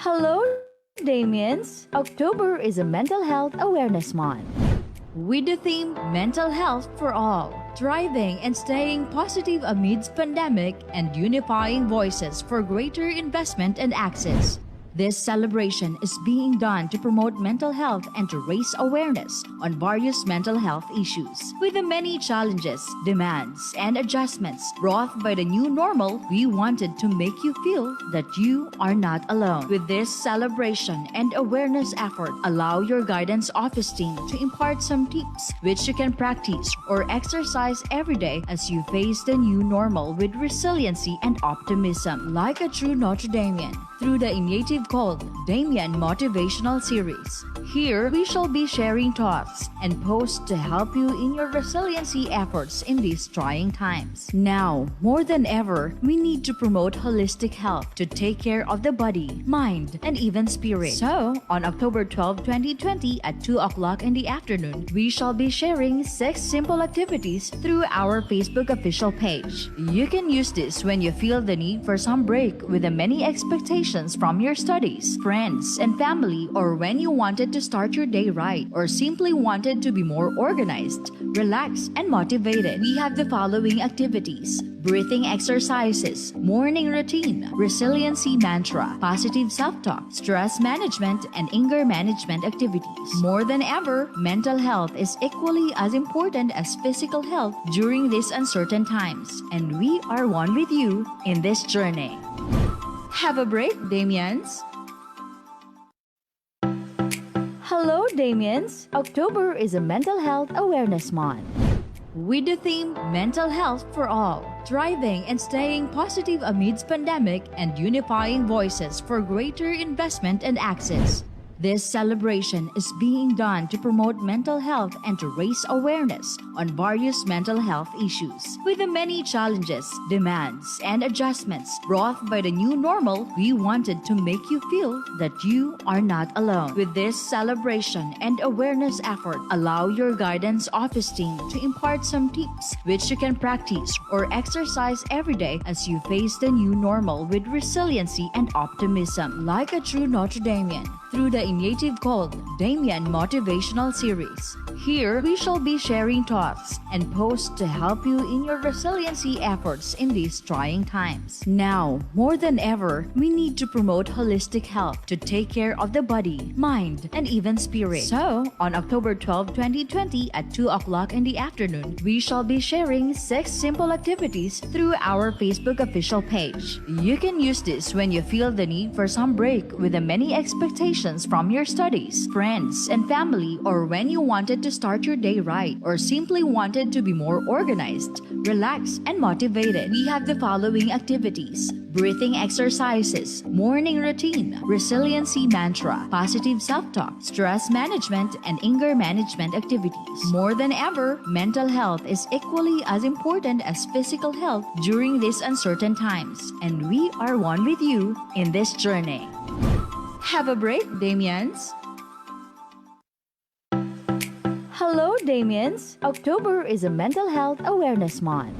Hello, Damians! October is a Mental Health Awareness Month. With the theme Mental Health for All, thriving and staying positive amidst pandemic and unifying voices for greater investment and access. This celebration is being done to promote mental health and to raise awareness on various mental health issues. With the many challenges, demands, and adjustments brought by the new normal, we wanted to make you feel that you are not alone. With this celebration and awareness effort, allow your guidance office team to impart some tips which you can practice or exercise every day as you face the new normal with resiliency and optimism. Like a true Notre Damean, through the initiative called Damean Motivational Series. Here, we shall be sharing thoughts and posts to help you in your resiliency efforts in these trying times. Now, more than ever, we need to promote holistic health to take care of the body, mind, and even spirit. So, on October 12, 2020 at 2 o'clock in the afternoon, we shall be sharing 6 simple activities through our Facebook official page. You can use this when you feel the need for some break with the many expectations from your studies, friends, and family, or when you wanted to start your day right, or simply wanted to be more organized, relaxed, and motivated. We have the following activities: breathing exercises, morning routine, resiliency mantra, positive self-talk, stress management, and anger management activities. More than ever, mental health is equally as important as physical health during these uncertain times, and we are one with you in this journey. Have a break, Damians! Hello, Damians! October is a Mental Health Awareness Month. With the theme Mental Health for All, thriving and staying positive amidst pandemic and unifying voices for greater investment and access. This celebration is being done to promote mental health and to raise awareness on various mental health issues. With the many challenges, demands, and adjustments brought by the new normal, we wanted to make you feel that you are not alone. With this celebration and awareness effort, allow your guidance office team to impart some tips which you can practice or exercise every day as you face the new normal with resiliency and optimism. Like a true Notre Damean, through the initiative called Damean Motivational Series. Here, we shall be sharing thoughts and posts to help you in your resiliency efforts in these trying times. Now, more than ever, we need to promote holistic health to take care of the body, mind, and even spirit. So, on October 12, 2020 at 2 o'clock in the afternoon, we shall be sharing 6 simple activities through our Facebook official page. You can use this when you feel the need for some break with the many expectations from your studies, friends, and family, or when you wanted to start your day right, or simply wanted to be more organized, relaxed, and motivated. We have the following activities: breathing exercises, morning routine, resiliency mantra, positive self-talk, stress management, and anger management activities. More than ever, mental health is equally as important as physical health during these uncertain times, and we are one with you in this journey. Have a break, Damians! Hello, Damians! October is a Mental Health Awareness Month.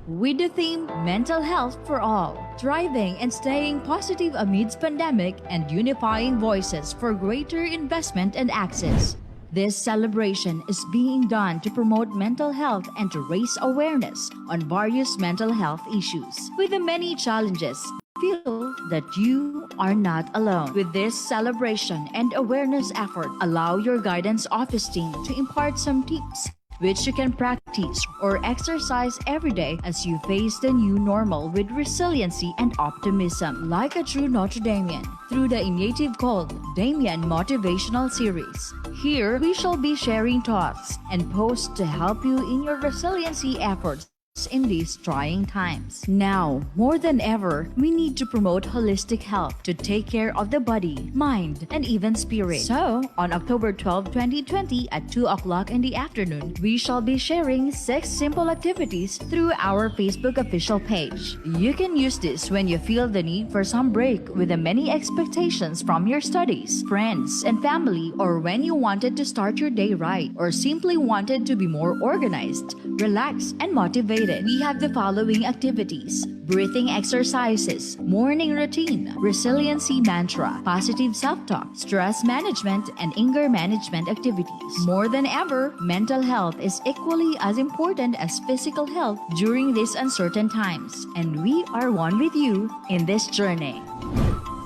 With the theme Mental Health for All, thriving and staying positive amidst pandemic and unifying voices for greater investment and access. This celebration is being done to promote mental health and to raise awareness on various mental health issues. With the many challenges, feel that you are not alone. With this celebration and awareness effort, allow your guidance office team to impart some tips which you can practice or exercise every day as you face the new normal with resiliency and optimism. Like a true Notre Damean, through the initiative called Damean Motivational Series. Here, we shall be sharing thoughts and posts to help you in your resiliency efforts in these trying times. Now, more than ever, we need to promote holistic health to take care of the body, mind, and even spirit. So, on October 12, 2020 at 2 o'clock in the afternoon, we shall be sharing 6 simple activities through our Facebook official page. You can use this when you feel the need for some break with the many expectations from your studies, friends, and family, or when you wanted to start your day right, or simply wanted to be more organized, relaxed, and motivated. motivated, we have the following activities: breathing exercises, morning routine, resiliency mantra, positive self-talk, stress management, and anger management activities. More than ever, mental health is equally as important as physical health during these uncertain times, and we are one with you in this journey.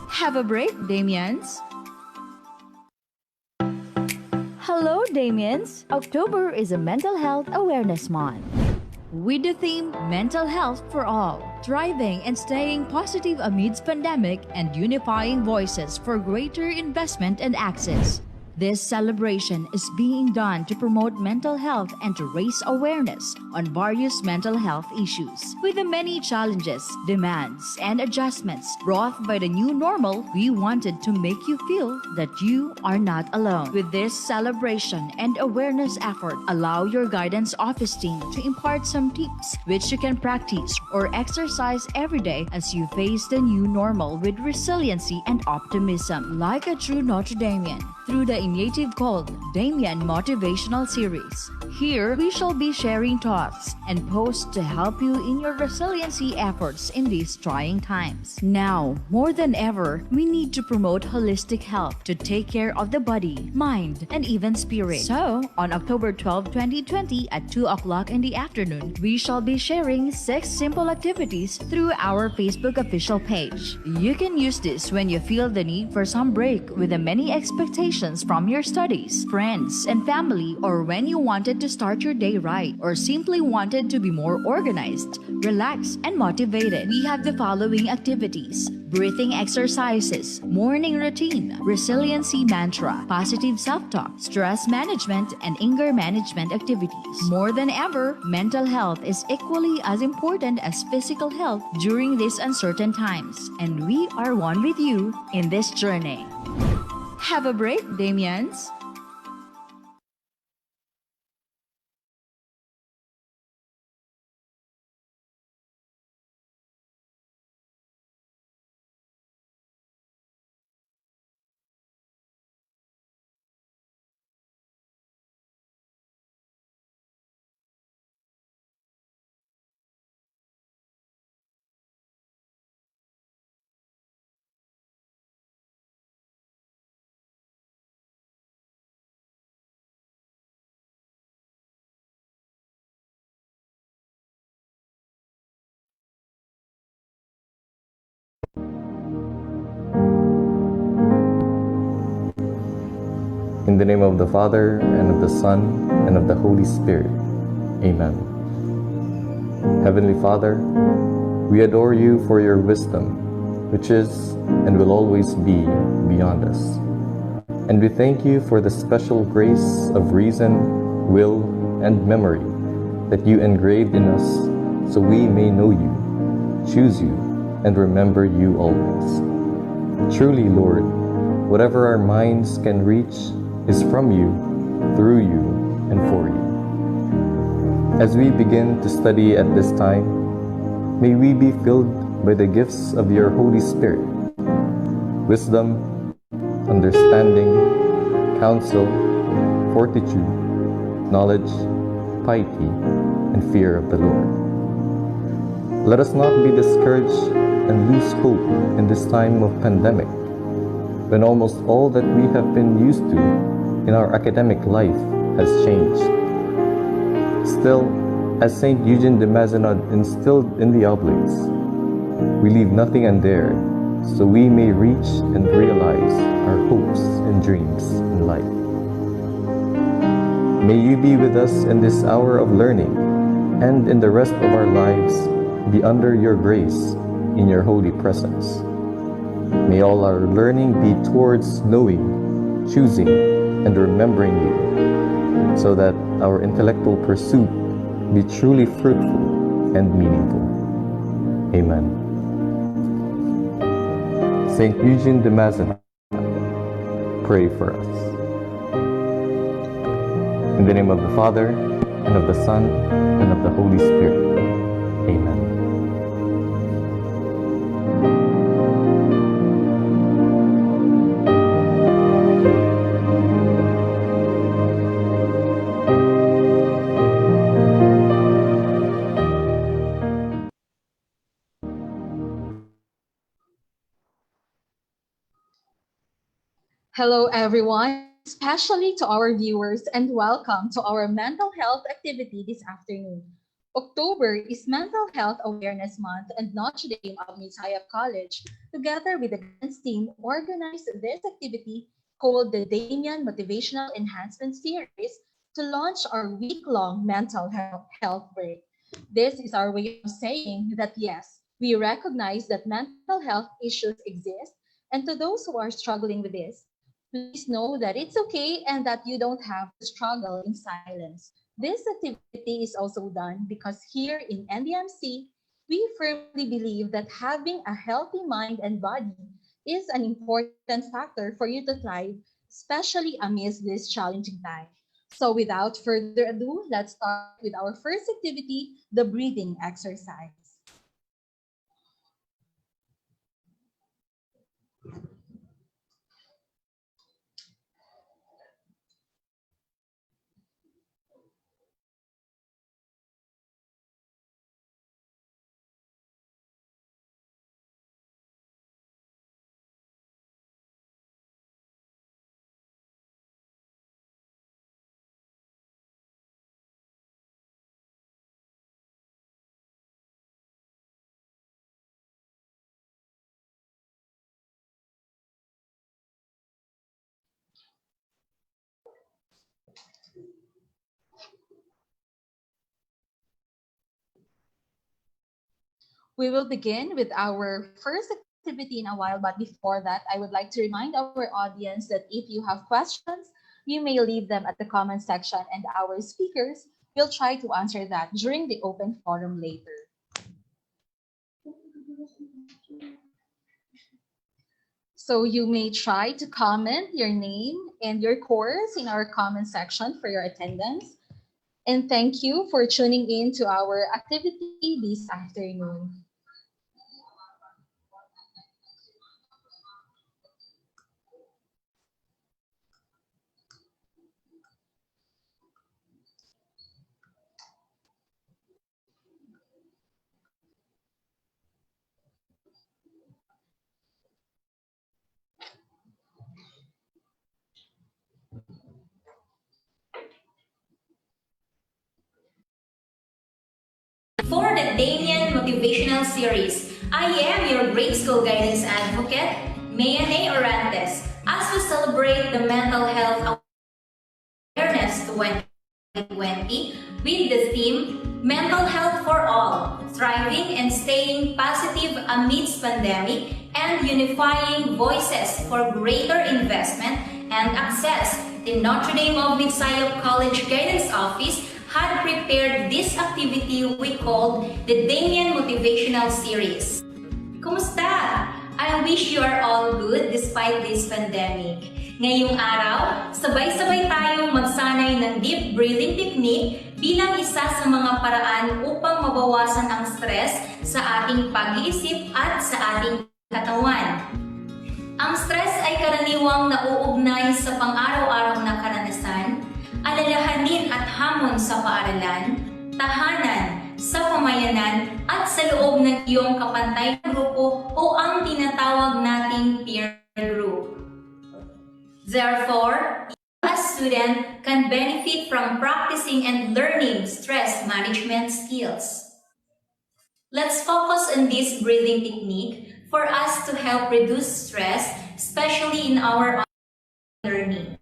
Have a break, Damians! Hello, Damians! October is a Mental Health Awareness Month. With the theme Mental Health for All, thriving and staying positive amidst pandemic and unifying voices for greater investment and access. This celebration is being done to promote mental health and to raise awareness on various mental health issues. With the many challenges, demands, and adjustments brought by the new normal, we wanted to make you feel that you are not alone. With this celebration and awareness effort, allow your guidance office team to impart some tips which you can practice or exercise every day as you face the new normal with resiliency and optimism. Like a true Notre Damean, through the initiative called Damean Motivational Series. Here, we shall be sharing thoughts and posts to help you in your resiliency efforts in these trying times. Now, more than ever, we need to promote holistic health to take care of the body, mind, and even spirit. So, on October 12, 2020 at 2 o'clock in the afternoon, we shall be sharing 6 simple activities through our Facebook official page. You can use this when you feel the need for some break with the many expectations from your studies, friends, and family, or when you wanted to start your day right, or simply wanted to be more organized, relaxed, and motivated. We have the following activities: breathing exercises, morning routine, resiliency mantra, positive self-talk, stress management, and anger management activities. More than ever, mental health is equally as important as physical health during these uncertain times, and we are one with you in this journey. Have a break, Damians! In the name of the Father, and of the Son, and of the Holy Spirit. Amen. Heavenly Father, we adore you for your wisdom, which is and will always be beyond us. And we thank you for the special grace of reason, will, and memory that you engraved in us so we may know you, choose you, and remember you always. Truly, Lord, whatever our minds can reach is from you, through you, and for you. As we begin to study at this time, may we be filled by the gifts of your Holy Spirit: wisdom, understanding, counsel, fortitude, knowledge, piety, and fear of the Lord. Let us not be discouraged and lose hope in this time of pandemic, when almost all that we have been used to in our academic life has changed. Still, as Saint Eugene de Mazenod instilled in the Oblates, we leave nothing undared, so we may reach and realize our hopes and dreams in life. May you be with us in this hour of learning, and in the rest of our lives be under your grace in your holy presence. May all our learning be towards knowing, choosing, and remembering you, so that our intellectual pursuit be truly fruitful and meaningful. Amen. Saint Eugene de Mazenod, pray for us. In the name of the Father, and of the Son, and of the Holy Spirit. Amen. Hello, everyone, especially to our viewers, and welcome to our mental health activity this afternoon. October is Mental Health Awareness Month, and Notre Dame of Messiah College, together with the guidance team, organized this activity called the Damean Motivational Enhancement Series to launch our week-long mental health break. This is our way of saying that yes, we recognize that mental health issues exist, and to those who are struggling with this, please know that it's okay and that you don't have to struggle in silence. This activity is also done because here in NDMC, we firmly believe that having a healthy mind and body is an important factor for you to thrive, especially amidst this challenging time. So without further ado, let's start with our first activity, the breathing exercise. We will begin with our first activity in a while, but before that, I would like to remind our audience that if you have questions, you may leave them at the comment section and our speakers will try to answer that during the open forum later. So you may try to comment your name and your course in our comment section for your attendance. And thank you for tuning in to our activity this afternoon. For the Damean Motivational Series, I am your grade school guidance advocate, Mayane Orantes, as we celebrate the Mental Health Awareness 2020 with the theme Mental Health for All, Thriving and Staying Positive Amidst Pandemic and Unifying Voices for Greater Investment and Access. The Notre Dame of Messiah College Guidance Office had prepared this activity we called the Damean Motivational Series. Kumusta? I wish you are all good despite this pandemic. Ngayong araw, sabay-sabay tayong magsanay ng deep breathing technique bilang isa sa mga paraan upang mabawasan ang stress sa ating pag-iisip at sa ating katawan. Ang stress ay karaniwang nauugnay sa pang-araw-araw na karanasan, alalahanin at hamon sa paaralan, tahanan, sa pamayanan at sa loob ng iyong kapantay na grupo o ang tinatawag nating peer group. Therefore, you as student can benefit from practicing and learning stress management skills. Let's focus on this breathing technique for us to help reduce stress, especially in our learning.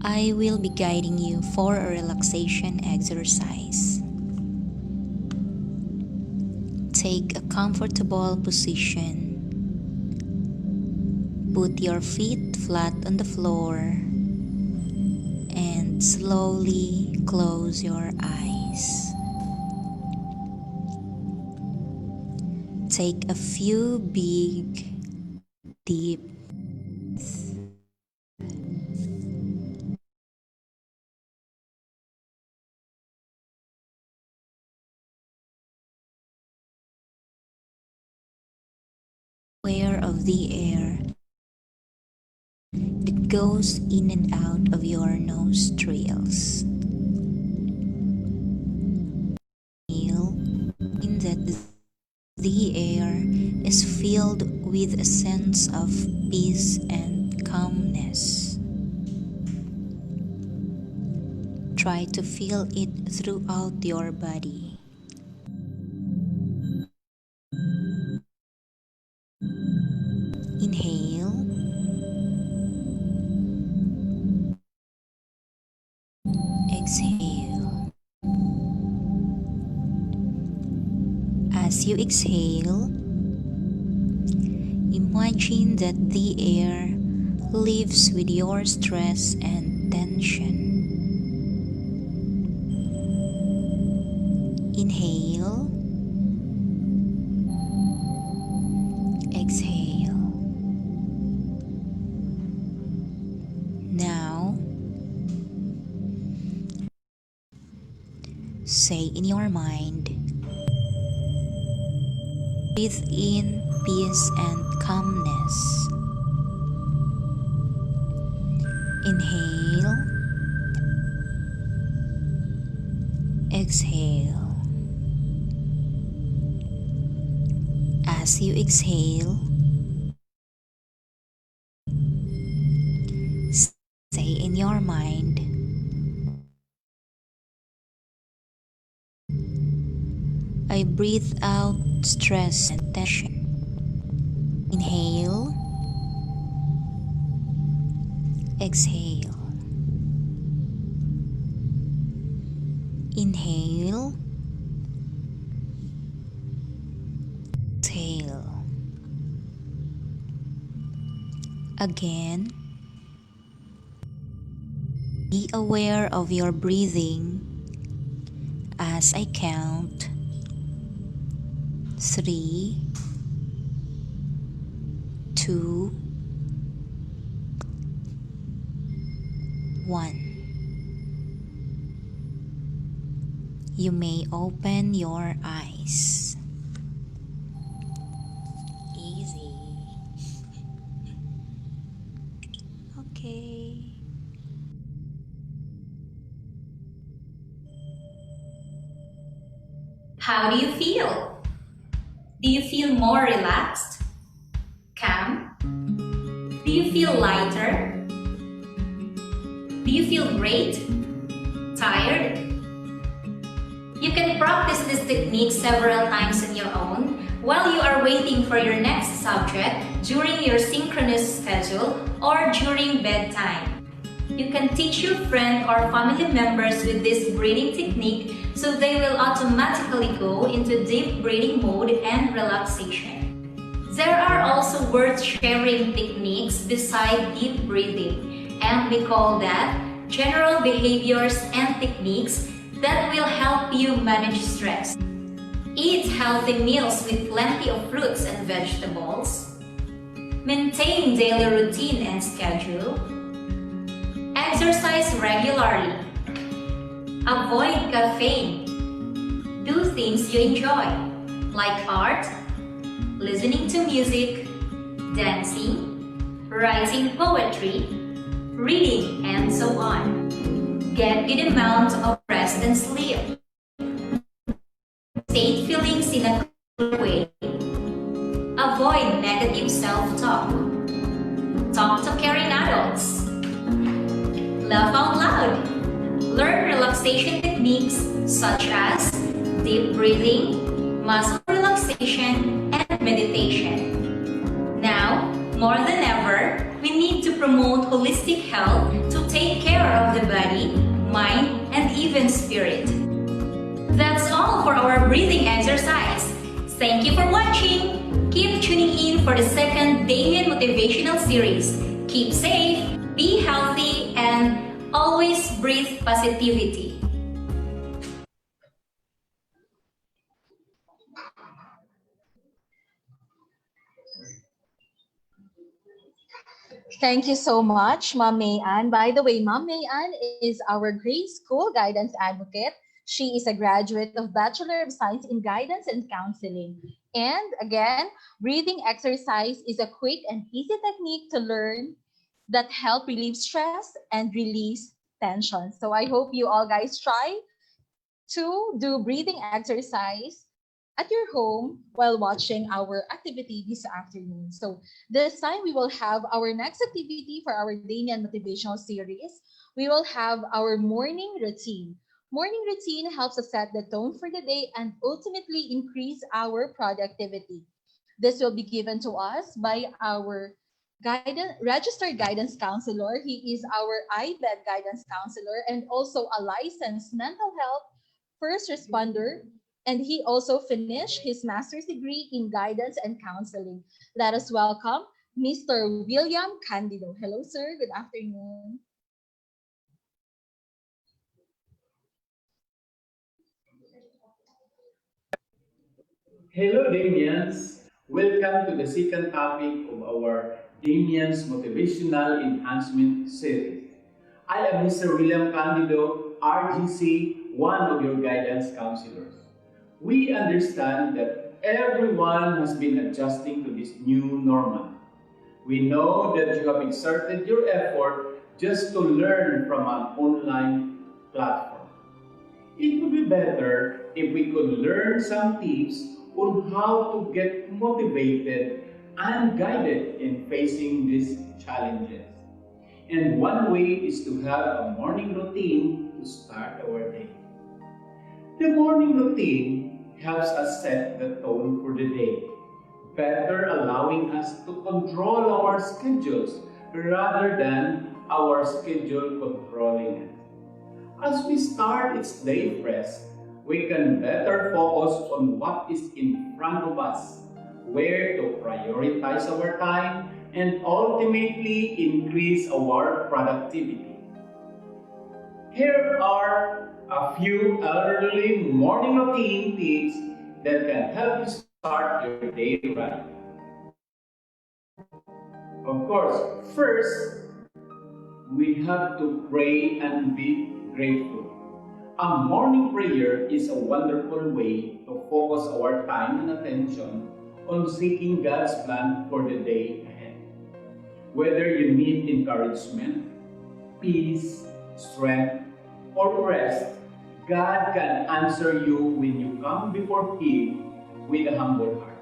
I will be guiding you for a relaxation exercise. Take a comfortable position. Put your feet flat on the floor and slowly close your eyes. Take a few big, deep breaths. Aware of the air that goes in and out of your nostrils. Inhale The air is filled with a sense of peace and calmness. Try to feel it throughout your body. Inhale, exhale. As you exhale, imagine that the air leaves with your stress and tension. Inhale, exhale. Now, say in your mind, breathe in peace and calmness. Inhale, exhale. As you exhale, say in your mind, I breathe out stress and tension. Inhale, exhale. Inhale, exhale. Again, be aware of your breathing as I count 3, 2, 1. You may open your eyes. Easy. Okay. How do you feel? Do you feel more relaxed? Calm? Do you feel lighter? Do you feel great? Tired? You can practice this technique several times on your own while you are waiting for your next subject during your synchronous schedule or during bedtime. You can teach your friend or family members with this breathing technique so they will automatically go into deep breathing mode and relaxation. There are also worth sharing techniques beside deep breathing, and we call that general behaviors and techniques that will help you manage stress. Eat healthy meals with plenty of fruits and vegetables. Maintain daily routine and schedule. Exercise regularly. Avoid caffeine. Do things you enjoy, like art, listening to music, dancing, writing poetry, reading, and so on. Get good amount of rest and sleep. State feelings in a clear way. Avoid negative self-talk. Talk to caring adults. Laugh out loud. Learn relaxation techniques such as deep breathing, muscle relaxation, and meditation. Now, more than ever, we need to promote holistic health to take care of the body, mind, and even spirit. That's all for our breathing exercise. Thank you for watching. Keep tuning in for the second Damean Motivational series. Keep safe, be healthy, and always breathe positivity. Thank you so much, Ma'am Mayan. By the way, Ma'am Mayan is our grade school guidance advocate. She is a graduate of Bachelor of Science in Guidance and Counseling. And again, breathing exercise is a quick and easy technique to learn that help relieve stress and release tension. So I hope you all guys try to do breathing exercise at your home while watching our activity this afternoon. So this time we will have our next activity for our Damean Motivational series. We will have our morning routine. Morning routine helps us set the tone for the day and ultimately increase our productivity. This will be given to us by our registered guidance counselor. He is our IBED guidance counselor and also a licensed mental health first responder. And he also finished his master's degree in guidance and counseling. Let us welcome Mr. William Candido. Hello, sir. Good afternoon. Hello, Damians. Welcome to the second topic of our Damian's Motivational Enhancement series. I am Mr. William Candido, RGC, one of your guidance counselors. We understand that everyone has been adjusting to this new normal. We know that you have exerted your effort just to learn from an online platform. It would be better if we could learn some tips on how to get motivated and guided in facing these challenges. And one way is to have a morning routine to start our day. The morning routine helps us set the tone for the day, better allowing us to control our schedules rather than our schedule controlling us. As we start its day fresh, we can better focus on what is in front of us, where to prioritize our time, and ultimately increase our productivity. Here are a few early morning routine tips that can help you start your day right. Of course, first, we have to pray and be grateful. A morning prayer is a wonderful way to focus our time and attention on seeking God's plan for the day ahead. Whether you need encouragement, peace, strength, or rest, God can answer you when you come before Him with a humble heart.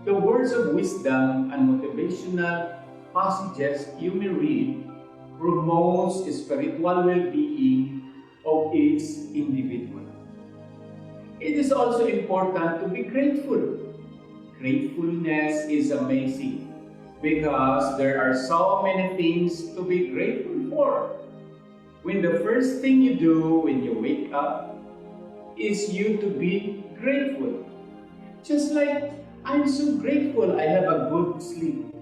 The words of wisdom and motivational passages you may read promotes spiritual well-being of each individual. It is also important to be grateful. Gratefulness is amazing because there are so many things to be grateful for. When the first thing you do when you wake up is you to be grateful. Just like I'm so grateful I have a good sleep.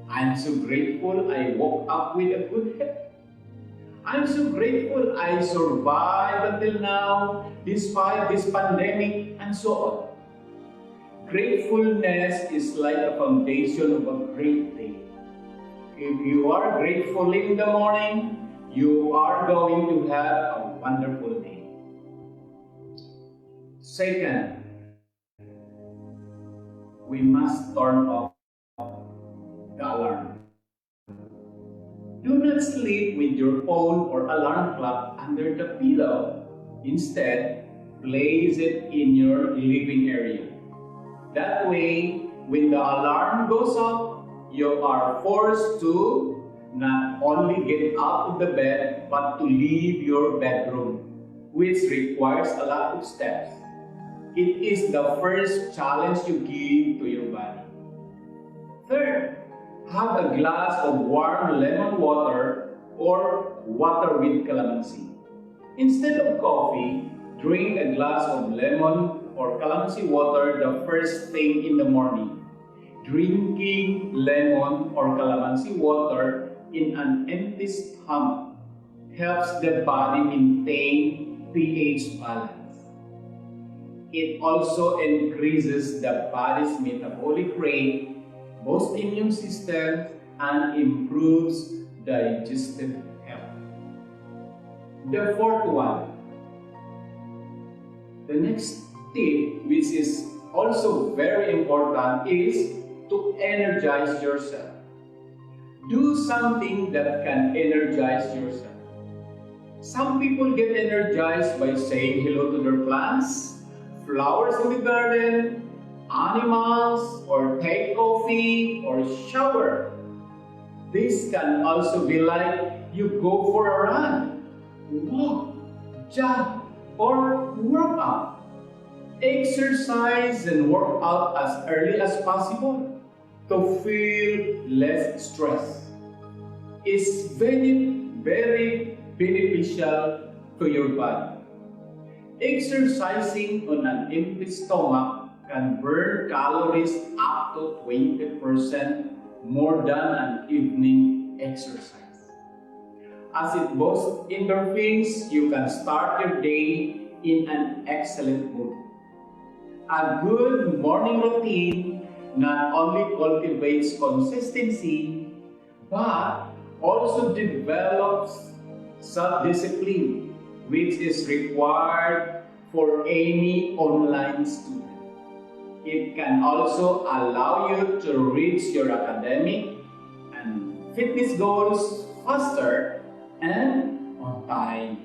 I'm so grateful I woke up with a good health. I'm so grateful I survived until now despite this pandemic and so on. Gratefulness is like a foundation of a great day. If you are grateful in the morning, you are going to have a wonderful day. Second, we must turn off the alarm. Do not sleep with your phone or alarm clock under the pillow. Instead, place it in your living area. That way, when the alarm goes off, you are forced to not only get out of the bed, but to leave your bedroom, which requires a lot of steps. It is the first challenge you give to your body. Third, have a glass of warm lemon water or water with calamansi. Instead of coffee, drink a glass of lemon or calamansi water the first thing in the morning. Drinking lemon or calamansi water in an empty stomach helps the body maintain pH balance. It also increases the body's metabolic rate, boosts immune system, and improves digestive health. The fourth one, the next tip, which is also very important, is to energize yourself. Do something that can energize yourself. Some people get energized by saying hello to their plants, flowers in the garden, animals, or take coffee or shower. This can also be like you go for a run, walk, jog, or work out. Exercise and work out as early as possible to feel less stress. It's very beneficial to your body. Exercising on an empty stomach can burn calories up to 20% more than an evening exercise. As it boosts endorphins, you can start your day in an excellent mood. A good morning routine not only cultivates consistency, but also develops self-discipline, which is required for any online student. It can also allow you to reach your academic and fitness goals faster and on time.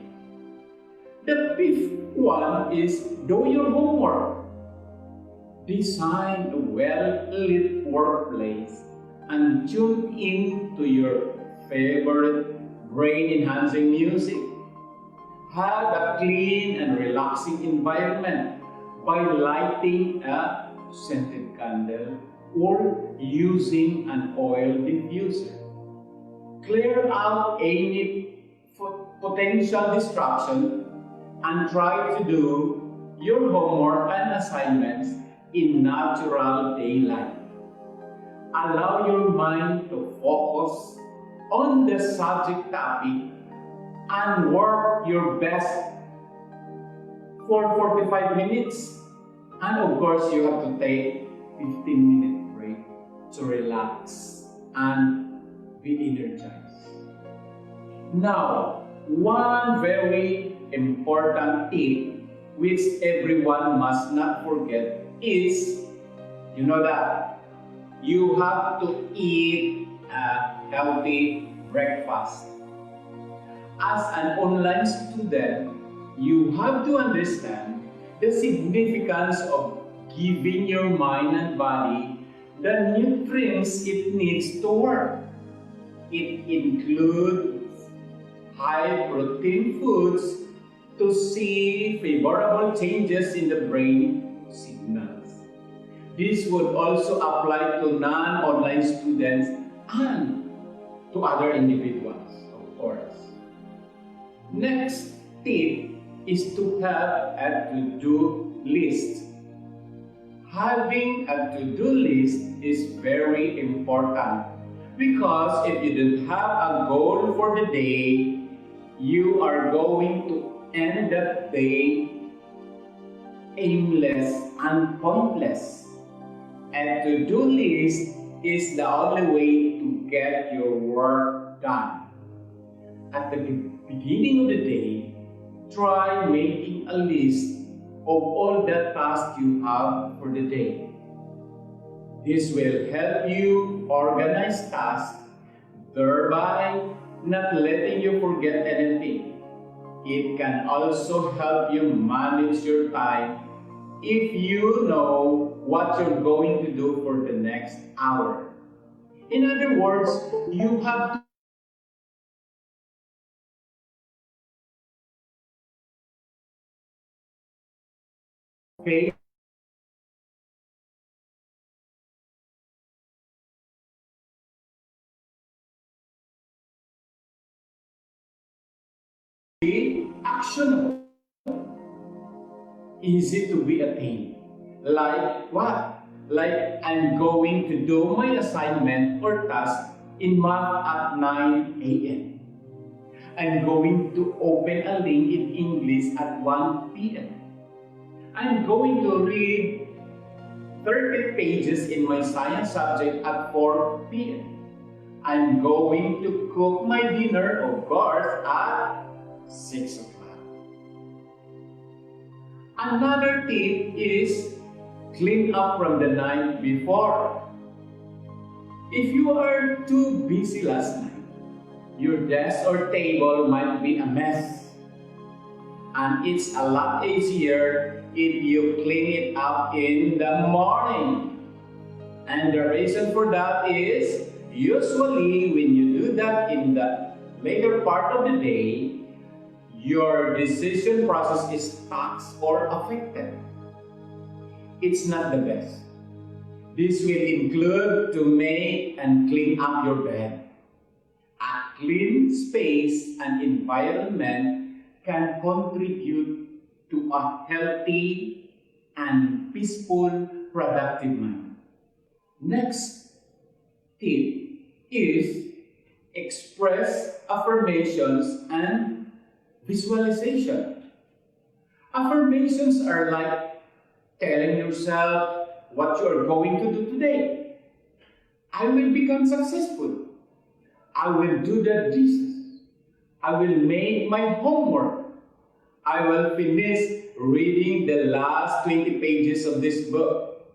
The fifth one is do your homework. Design a well-lit workplace and tune in to your favorite brain-enhancing music. Have a clean and relaxing environment by lighting a scented candle or using an oil diffuser. Clear out any potential distraction and try to do your homework and assignments in natural daylight. Allow your mind to focus on the subject topic and work your best for 45 minutes. And of course, you have to take 15-minute break to relax and be energized. Now, one very important tip which everyone must not forget is, that you have to eat a healthy breakfast. As an online student, you have to understand the significance of giving your mind and body the nutrients it needs to work. It includes high protein foods to see favorable changes in the brain signals. This would also apply to non-online students and to other individuals, of course. Next tip is to have a to-do list. Having a to-do list is very important because if you don't have a goal for the day, you are going to end the day aimless and pointless. A to-do list is the only way to get your work done. At the beginning of the day, try making a list of all the tasks you have for the day. This will help you organize tasks, thereby not letting you forget anything. It can also help you manage your time if you know what you're going to do for the next hour. In other words, you have to pay actionable, easy to be attained. Like what? Like I'm going to do my assignment or task in math at 9 a.m. I'm going to open a link in English at 1 p.m. I'm going to read 30 pages in my science subject at 4 p.m. I'm going to cook my dinner, of course, at 6 o'clock. Another tip is clean up from the night before. If you are too busy last night, your desk or table might be a mess. And it's a lot easier if you clean it up in the morning. And the reason for that is usually when you do that in the later part of the day, your decision process is taxed or affected. It's not the best. This will include to make and clean up your bed. A clean space and environment can contribute to a healthy and peaceful, productive mind. Next tip is express affirmations and visualization. Affirmations are like telling yourself what you are going to do today. I will become successful. I will do the dishes. I will make my homework. I will finish reading the last 20 pages of this book.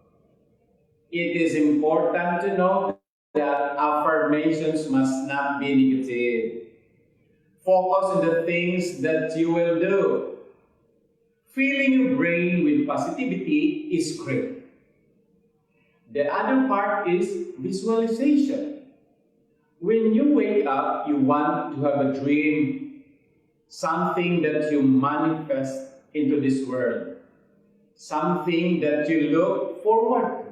It is important to note that affirmations must not be negative. Focus on the things that you will do. Filling your brain with positivity is great. The other part is visualization. When you wake up, you want to have a dream, something that you manifest into this world, something that you look forward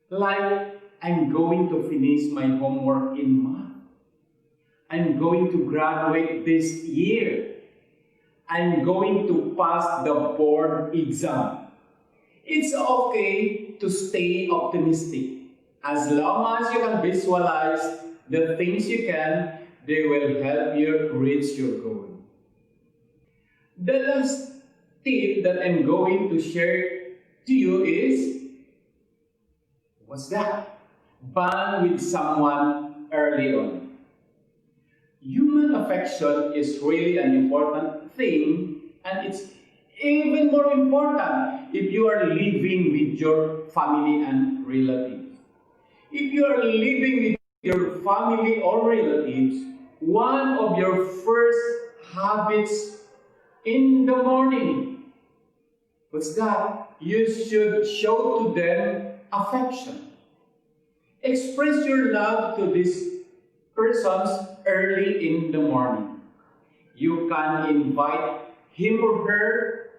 to. Like, I'm going to finish my homework in math. I'm going to graduate this year. I'm going to pass the board exam. It's okay to stay optimistic. As long as you can visualize the things you can, they will help you reach your goal. The last tip that I'm going to share to you is, what's that? Bond with someone early on. Human affection is really an important thing, and it's even more important if you are living with your family and relatives. If you are living with your family or relatives, one of your first habits in the morning, what's that? You should show to them affection. Express your love to these persons early in the morning. You can invite him or her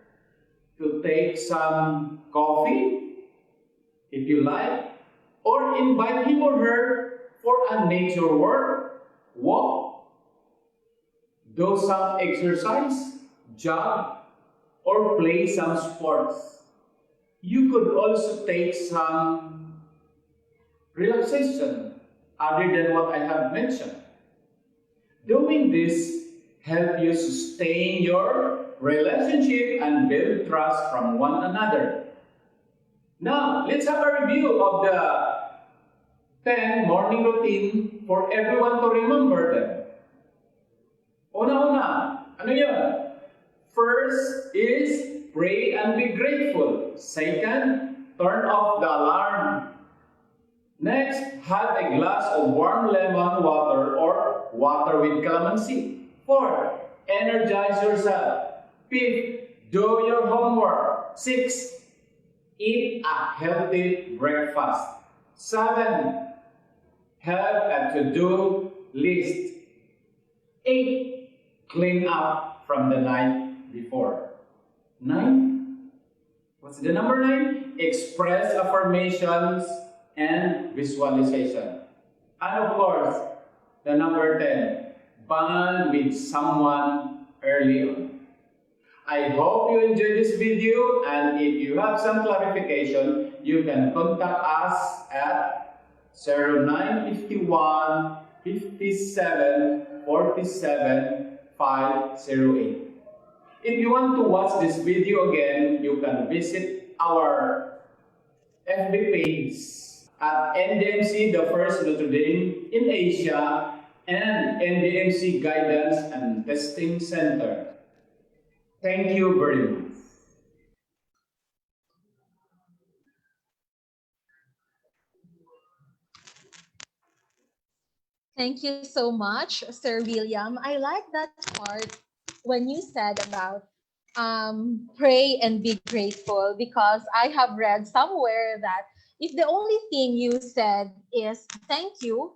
to take some coffee, if you like, or invite him or her for a nature walk, do some exercise, jog, or play some sports. You could also take some relaxation other than what I have mentioned. Doing this helps you sustain your relationship and build trust from one another. Now, let's have a review of the 10 morning routine for everyone to remember them. Una-una, ano yun? First is pray and be grateful. Second, turn off the alarm. Next, have a glass of warm lemon water or water with calamansi. Fourth, energize yourself. Fifth, do your homework. Sixth, eat a healthy breakfast. 7, have a to-do list. 8, clean up from the night before. 9, what's the number 9? Express affirmations and visualization. And of course, the number 10, bond with someone early on. I hope you enjoyed this video, and if you have some clarification, you can contact us at 0951 57 47 508. If you want to watch this video again, you can visit our FB page at NDMC, the first Notre Dame in Asia, and NDMC Guidance and Testing Center. Thank you very much. Thank you so much, Sir William. I like that part when you said about pray and be grateful, because I have read somewhere that if the only thing you said is thank you,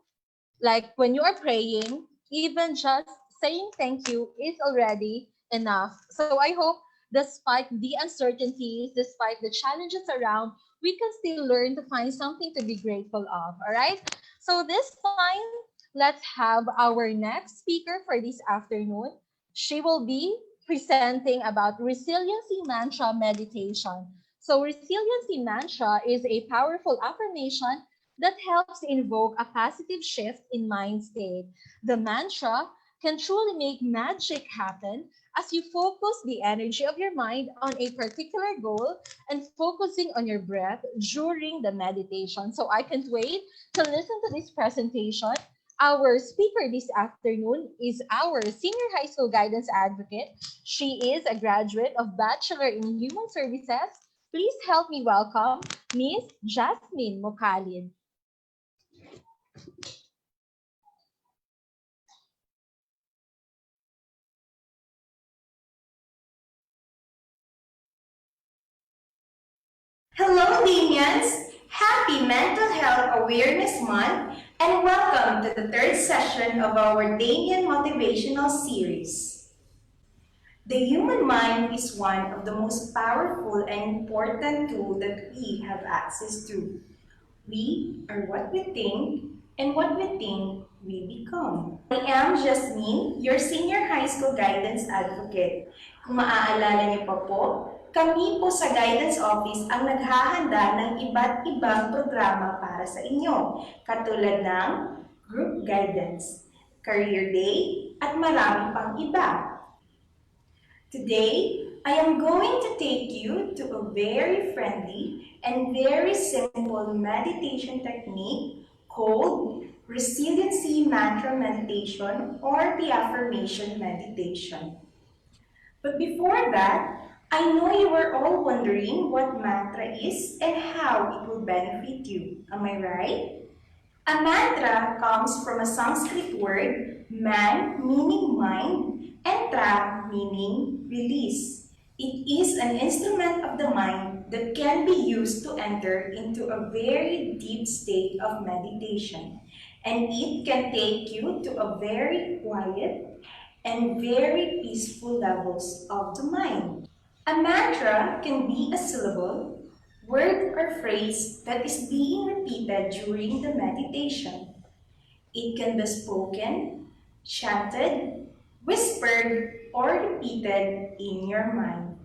like when you are praying, even just saying thank you is already enough. So I hope, despite the uncertainties, despite the challenges around, we can still learn to find something to be grateful of. All right. So this time, let's have our next speaker for this afternoon. She will be presenting about resiliency mantra meditation. So resiliency mantra is a powerful affirmation that helps invoke a positive shift in mind state. The mantra can truly make magic happen as you focus the energy of your mind on a particular goal and focusing on your breath during the meditation. So I can't wait to listen to this presentation. Our speaker this afternoon is our senior high school guidance advocate. She is a graduate of Bachelor in Human Services. Please help me welcome Miss Jasmine Mokalin. Hello, Damians! Happy Mental Health Awareness Month and welcome to the third session of our Damean Motivational series. The human mind is one of the most powerful and important tools that we have access to. We are what we think, and what we think, we become. I am Jasmine, your senior high school guidance advocate. Kung maaalala niyo pa po, kami po sa guidance office ang naghahanda ng iba't ibang programa para sa inyo, katulad ng group guidance, career day, at marami pang iba. Today, I am going to take you to a very friendly and very simple meditation technique called Resiliency Mantra Meditation or the Affirmation Meditation. But before that, I know you are all wondering what mantra is and how it will benefit you. Am I right? A mantra comes from a Sanskrit word, man meaning mind, and tra meaning release. It is an instrument of the mind that can be used to enter into a very deep state of meditation. And it can take you to a very quiet and very peaceful levels of the mind. A mantra can be a syllable, word or phrase that is being repeated during the meditation. It can be spoken, chanted, whispered, or repeated in your mind.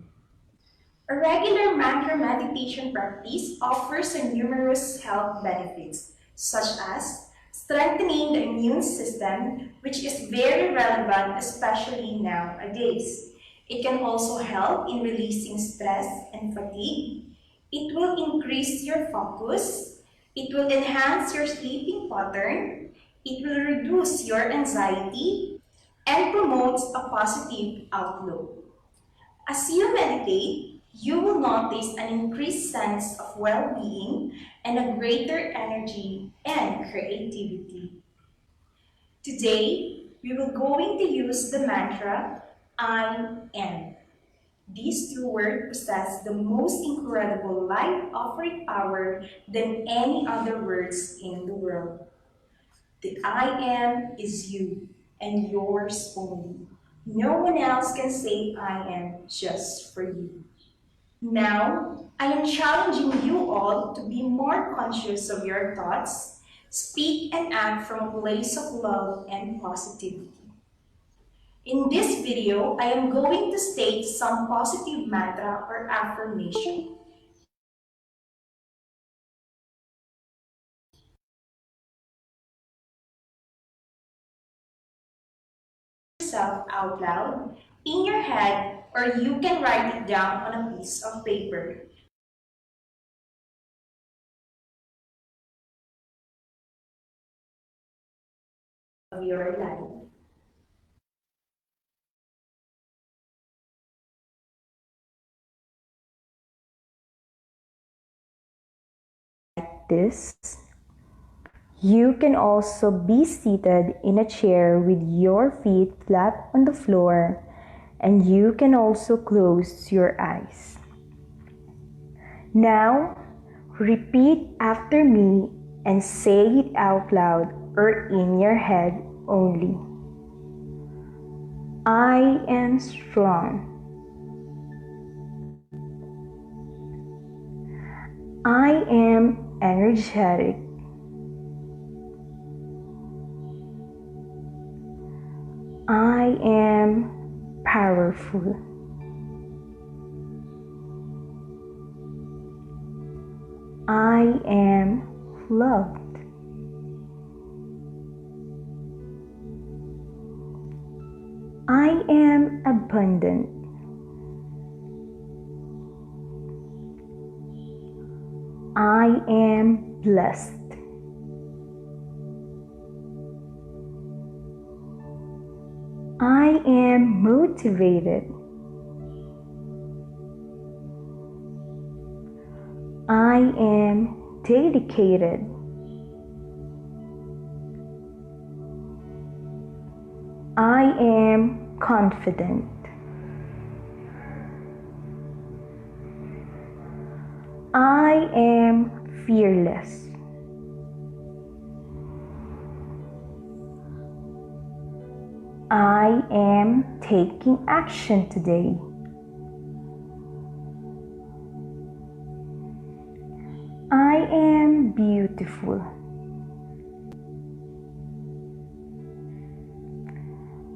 A regular mantra meditation practice offers numerous health benefits, such as strengthening the immune system, which is very relevant especially nowadays. It can also help in releasing stress and fatigue. It will increase your focus. It will enhance your sleeping pattern. It will reduce your anxiety and promotes a positive outlook. As you meditate, you will notice an increased sense of well-being and a greater energy and creativity. Today, we will going to use the mantra, I am. These two words possess the most incredible life-offering power than any other words in the world. The I am is you and yours only. No one else can say I am just for you. Now, I am challenging you all to be more conscious of your thoughts, speak and act from a place of love and positivity. In this video, I am going to state some positive mantra or affirmation. Yourself out loud, in your head, or you can write it down on a piece of paper. Of your life. This. You can also be seated in a chair with your feet flat on the floor and you can also close your eyes. Now, repeat after me and say it out loud or in your head only. I am strong. I am energetic. I am powerful. I am loved. I am abundant. I am blessed. I am motivated. I am dedicated. I am confident. I am fearless. I am taking action today. I am beautiful.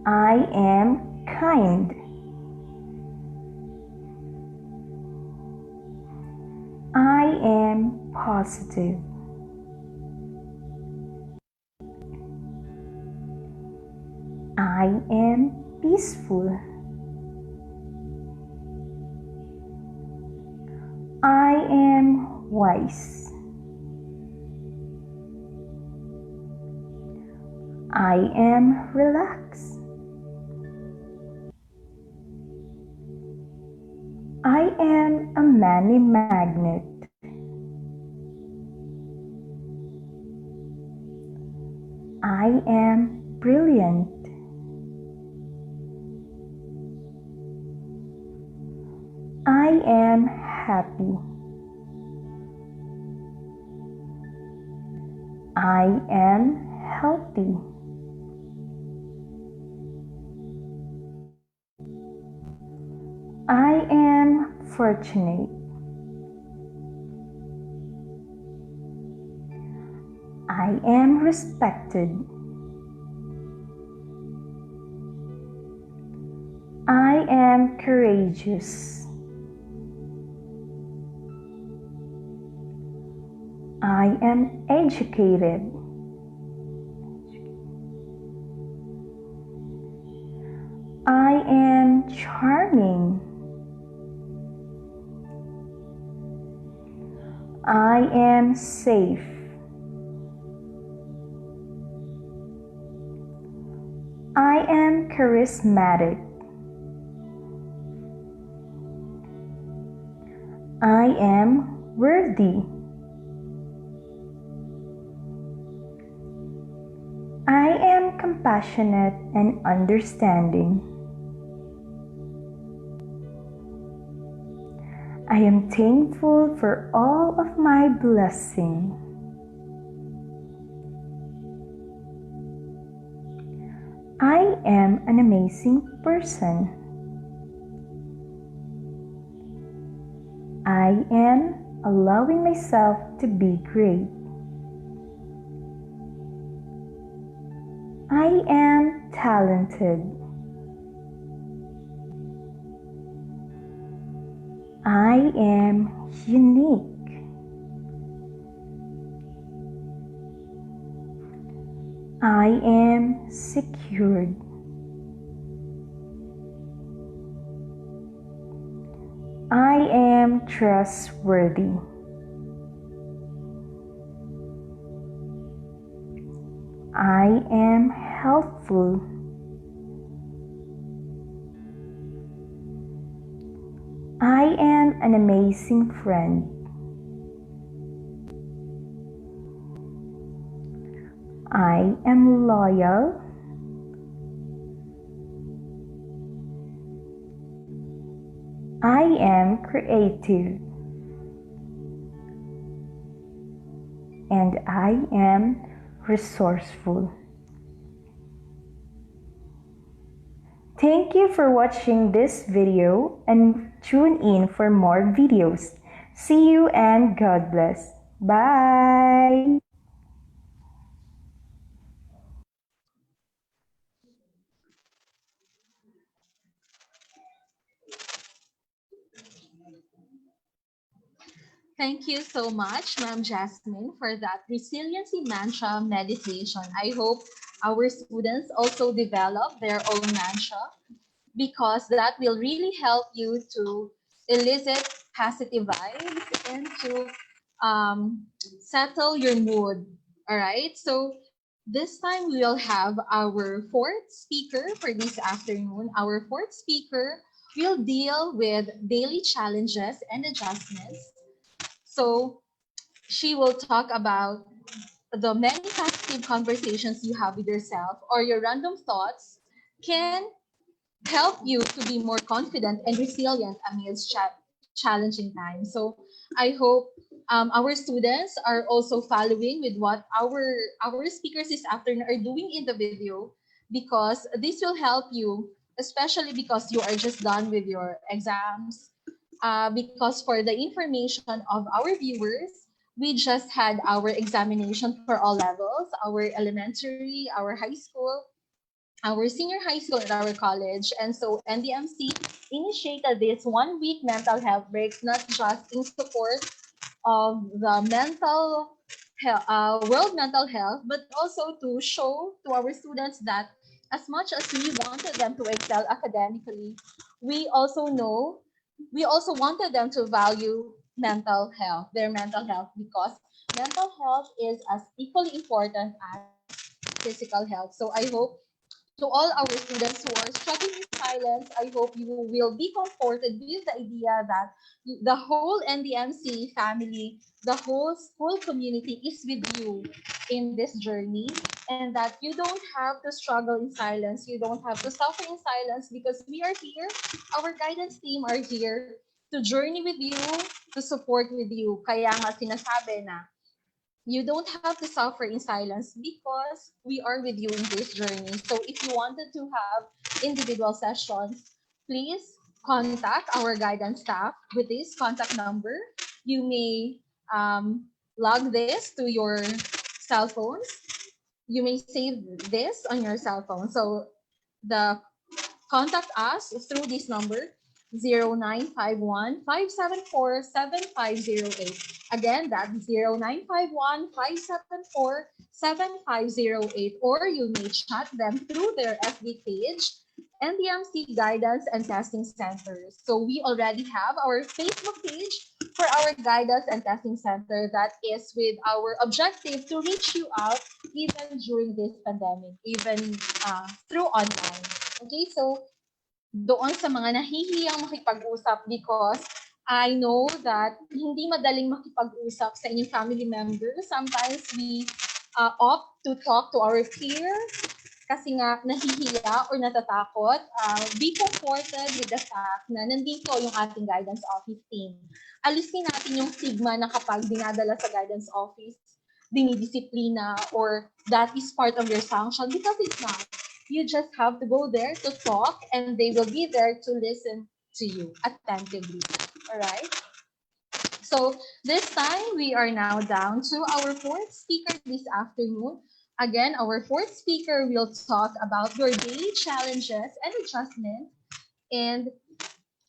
I am kind. I am positive. I am peaceful. I am wise. I am relaxed. I am a money magnet. I am brilliant. I am happy. I am healthy. I am fortunate. I am respected. I am courageous. I am educated. I am charming. I am safe. I am charismatic. I am worthy. I am compassionate and understanding. I am thankful for all of my blessings. I am an amazing person. I am allowing myself to be great. I am talented. I am unique. I am secured. I am trustworthy. I am helpful. I am an amazing friend. I am loyal. am creative. And I am resourceful. Thank you for watching this video and tune in for more videos. See you and God bless. Bye! Thank you so much, Ma'am Jasmine, for that resiliency mantra meditation. I hope our students also develop their own mantra because that will really help you to elicit positive vibes and to settle your mood. All right. So this time we will have our fourth speaker for this afternoon. Our fourth speaker will deal with daily challenges and adjustments. So she will talk about the many positive conversations you have with yourself or your random thoughts can help you to be more confident and resilient amidst challenging times. So I hope our students are also following with what our speakers this afternoon are doing in the video because this will help you, especially because you are just done with your exams. Because for the information of our viewers, we just had our examination for all levels, our elementary, our high school, our senior high school at our college. And so NDMC initiated this 1 week mental health break, not just in support of the world mental health, but also to show to our students that as much as we wanted them to excel academically, we also know, we also wanted them to value mental health, their mental health, because mental health is as equally important as physical health. So I hope to all our students who are struggling in silence, I hope you will be comforted with the idea that the whole NDMC family, the whole school community is with you in this journey, and that you don't have to struggle in silence, you don't have to suffer in silence because we are here, our guidance team are here to journey with you, to support with you. Kaya nga sinasabi na you don't have to suffer in silence because we are with you in this journey. So if you wanted to have individual sessions, please contact our guidance staff with this contact number. You may log this to your cell phones. You may save this on your cell phone. So the contact us through this number 0951-574-7508. Again, that's 0951-574-7508. Or you may chat them through their FB page, NDMC Guidance and Testing Centers. So we already have our Facebook page for our Guidance and Testing Center that is with our objective to reach you out even during this pandemic, even through online. Okay, so doon sa mga nahihiyang makipag-usap because I know that hindi madaling makipag-usap sa inyong family members. Sometimes we opt to talk to our peers kasi nga nahihiya or natatakot. Be comforted with the fact na nandito yung ating guidance office team. Alisin natin yung stigma na kapag dinadala sa guidance office, dinidisiplina, or that is part of your sanction, because it's not. You just have to go there to talk and they will be there to listen to you attentively. All right? So this time we are now down to our fourth speaker this afternoon. Again, our fourth speaker will talk about your daily challenges and adjustments. And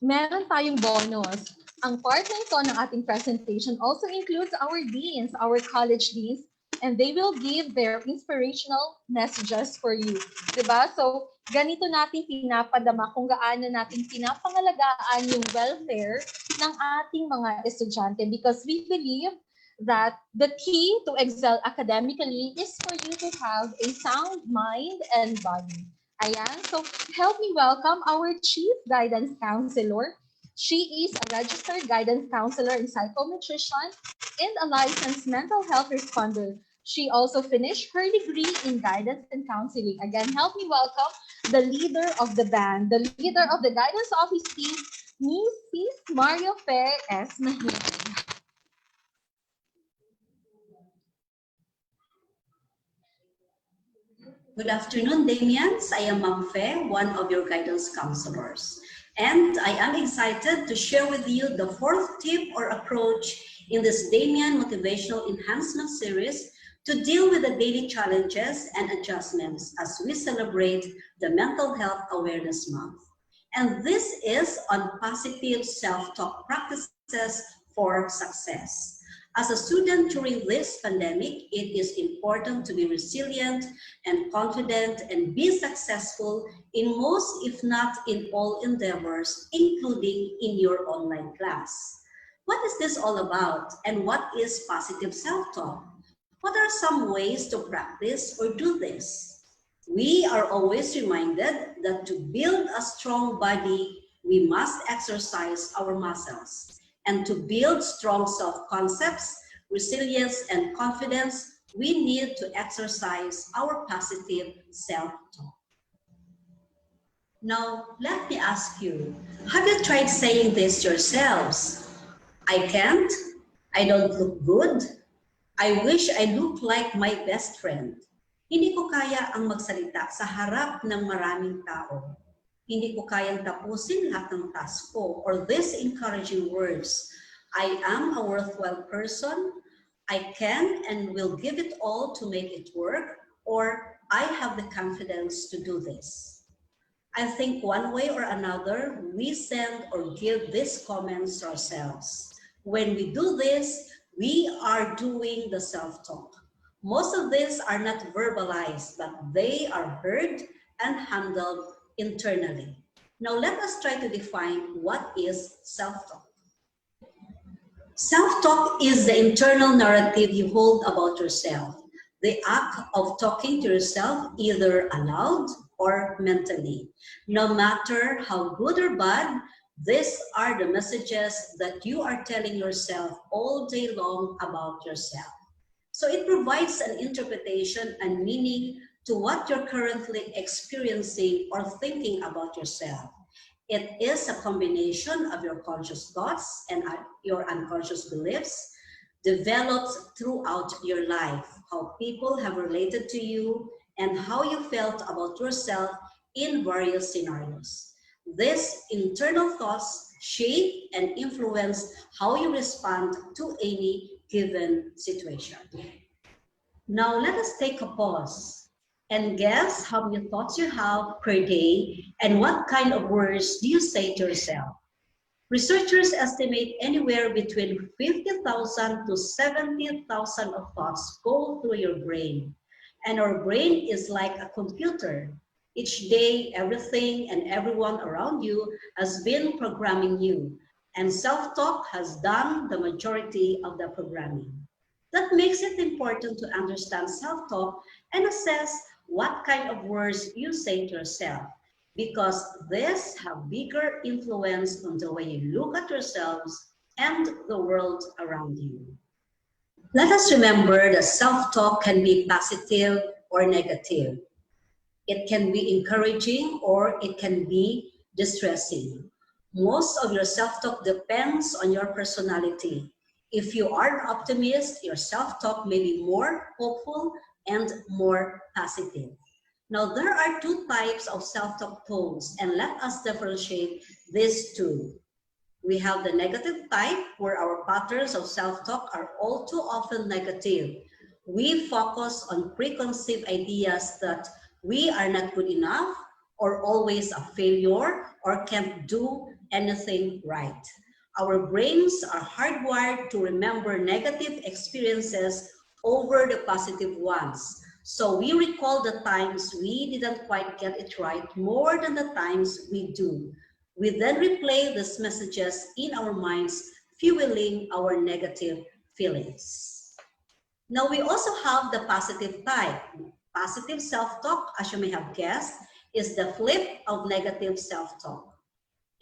meron tayong bonus. Ang part na ito ng ating presentation also includes our deans, our college deans, and they will give their inspirational messages for you. Diba? So, ganito natin pinapadama kung gaano natin pinapangalagaan yung welfare ng ating mga estudyante because we believe that the key to excel academically is for you to have a sound mind and body. Ayan. So, help me welcome our Chief Guidance Counselor. She is a registered guidance counselor and psychometrician and a licensed mental health responder. She also finished her degree in guidance and counseling. Again, help me welcome the leader of the band, the leader of the guidance office team, Mrs. Mario Fe S. Mahina. Good afternoon, Damians. I am Ma'am Fe, one of your guidance counselors. And I am excited to share with you the fourth tip or approach in this Damean Motivational Enhancement series to deal with the daily challenges and adjustments as we celebrate the Mental Health Awareness Month. And this is on positive self-talk practices for success. As a student during this pandemic, it is important to be resilient and confident and be successful in most, if not in all endeavors, including in your online class. What is this all about, and what is positive self-talk? What are some ways to practice or do this? We are always reminded that to build a strong body, we must exercise our muscles. And to build strong self-concepts, resilience, and confidence, we need to exercise our positive self-talk. Now, let me ask you, have you tried saying this yourselves? I can't, I don't look good, I wish I looked like my best friend. Hindi ko kaya ang magsalita sa harap ng maraming tao. Hindi ko kayang tapusin lahat ng task ko, or these encouraging words. I am a worthwhile person. I can and will give it all to make it work, or I have the confidence to do this. I think one way or another, we send or give these comments to ourselves. When we do this, we are doing the self-talk. Most of these are not verbalized, but they are heard and handled internally. Now let us try to define what is self-talk. Self-talk is the internal narrative you hold about yourself, the act of talking to yourself either aloud or mentally. No matter how good or bad, these are the messages that you are telling yourself all day long about yourself. So it provides an interpretation and meaning to what you're currently experiencing or thinking about yourself. It is a combination of your conscious thoughts and your unconscious beliefs developed throughout your life, how people have related to you, and how you felt about yourself in various scenarios. These internal thoughts shape and influence how you respond to any given situation. Now let us take a pause and guess how many thoughts you have per day and what kind of words do you say to yourself. Researchers estimate anywhere between 50,000 to 70,000 of thoughts go through your brain. And our brain is like a computer. Each day, everything and everyone around you has been programming you, and self-talk has done the majority of the programming. That makes it important to understand self-talk and assess what kind of words you say to yourself, because this have bigger influence on the way you look at yourselves and the world around you. Let us remember that self-talk can be positive or negative. It can be encouraging or it can be distressing. Most of your self-talk depends on your personality. If you are an optimist, your self-talk may be more hopeful and more positive. Now, there are two types of self-talk tones, and let us differentiate these two. We have the negative type, where our patterns of self-talk are all too often negative. We focus on preconceived ideas that we are not good enough, or always a failure, or can't do anything right. Our brains are hardwired to remember negative experiences over the positive ones. So we recall the times we didn't quite get it right more than the times we do. We then replay these messages in our minds, fueling our negative feelings. Now we also have the positive type. Positive self-talk, as you may have guessed, is the flip of negative self-talk.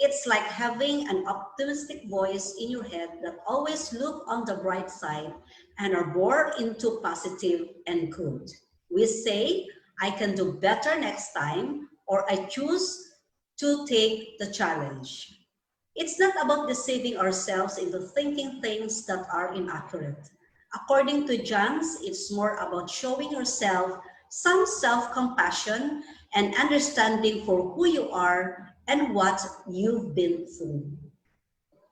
It's like having an optimistic voice in your head that always look on the bright side and are more into positive and good. We say, I can do better next time, or I choose to take the challenge. It's not about deceiving ourselves into thinking things that are inaccurate. According to John's, it's more about showing yourself some self-compassion and understanding for who you are and what you've been through.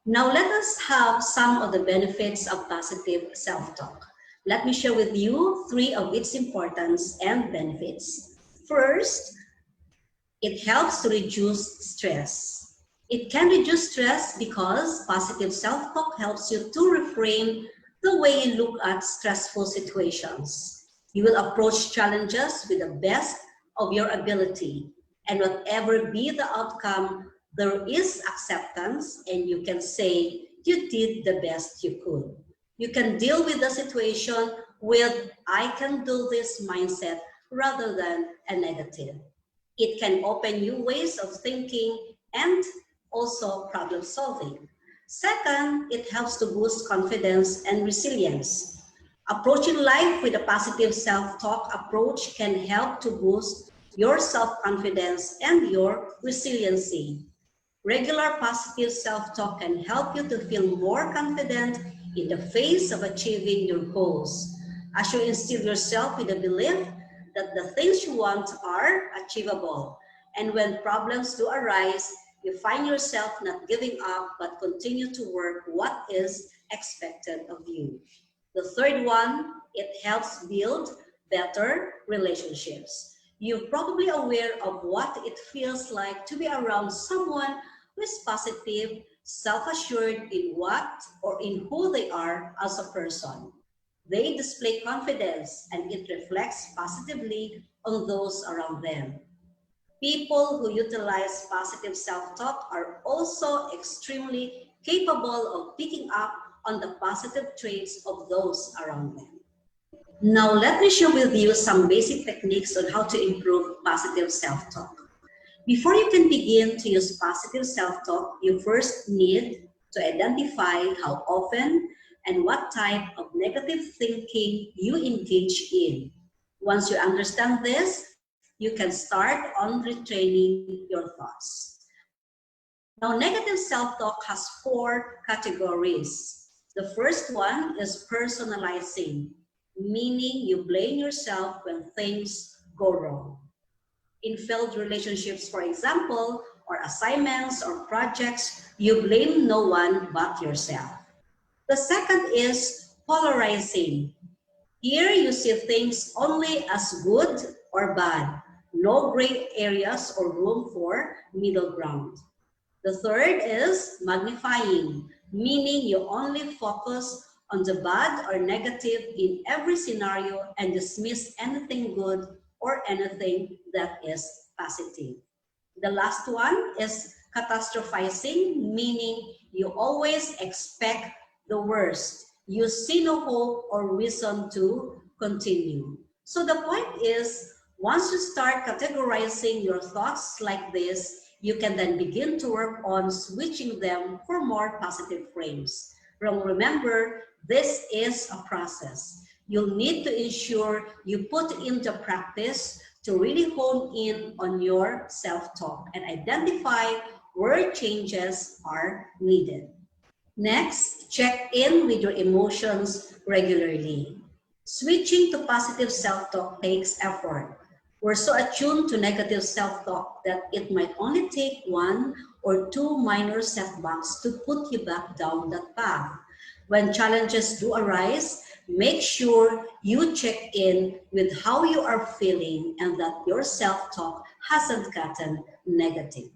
Now let us have some of the benefits of positive self-talk. Let me share with you 3 of its importance and benefits. First, it helps to reduce stress. It can reduce stress because positive self-talk helps you to reframe the way you look at stressful situations. You will approach challenges with the best of your ability, and whatever be the outcome, there is acceptance, and you can say you did the best you could. You can deal with the situation with "I can do this" mindset rather than a negative. It can open new ways of thinking and also problem solving. Second, it helps to boost confidence and resilience. Approaching life with a positive self-talk approach can help to boost your self-confidence and your resiliency. Regular positive self-talk can help you to feel more confident in the face of achieving your goals, as you instill yourself with the belief that the things you want are achievable. And when problems do arise, you find yourself not giving up but continue to work what is expected of you. The third one, it helps build better relationships. You're probably aware of what it feels like to be around someone who is positive, self-assured in what or in who they are as a person. They display confidence and it reflects positively on those around them. People who utilize positive self-talk are also extremely capable of picking up on the positive traits of those around them. Now, let me share with you some basic techniques on how to improve positive self-talk. Before you can begin to use positive self-talk, you first need to identify how often and what type of negative thinking you engage in. Once you understand this, you can start on retraining your thoughts. Now, negative self-talk has 4 categories. The first one is personalizing, meaning you blame yourself when things go wrong. In failed relationships, for example, or assignments or projects, you blame no one but yourself. The second is polarizing. Here you see things only as good or bad, no gray areas or room for middle ground. The third is magnifying, meaning you only focus on the bad or negative in every scenario and dismiss anything good or anything that is positive. The last one is catastrophizing, meaning you always expect the worst. You see no hope or reason to continue. So the point is, once you start categorizing your thoughts like this, you can then begin to work on switching them for more positive frames. Remember, this is a process. You'll need to ensure you put into practice to really hone in on your self-talk and identify where changes are needed. Next, check in with your emotions regularly. Switching to positive self-talk takes effort. We're so attuned to negative self-talk that it might only take 1 or 2 minor setbacks to put you back down that path. When challenges do arise, make sure you check in with how you are feeling and that your self-talk hasn't gotten negative.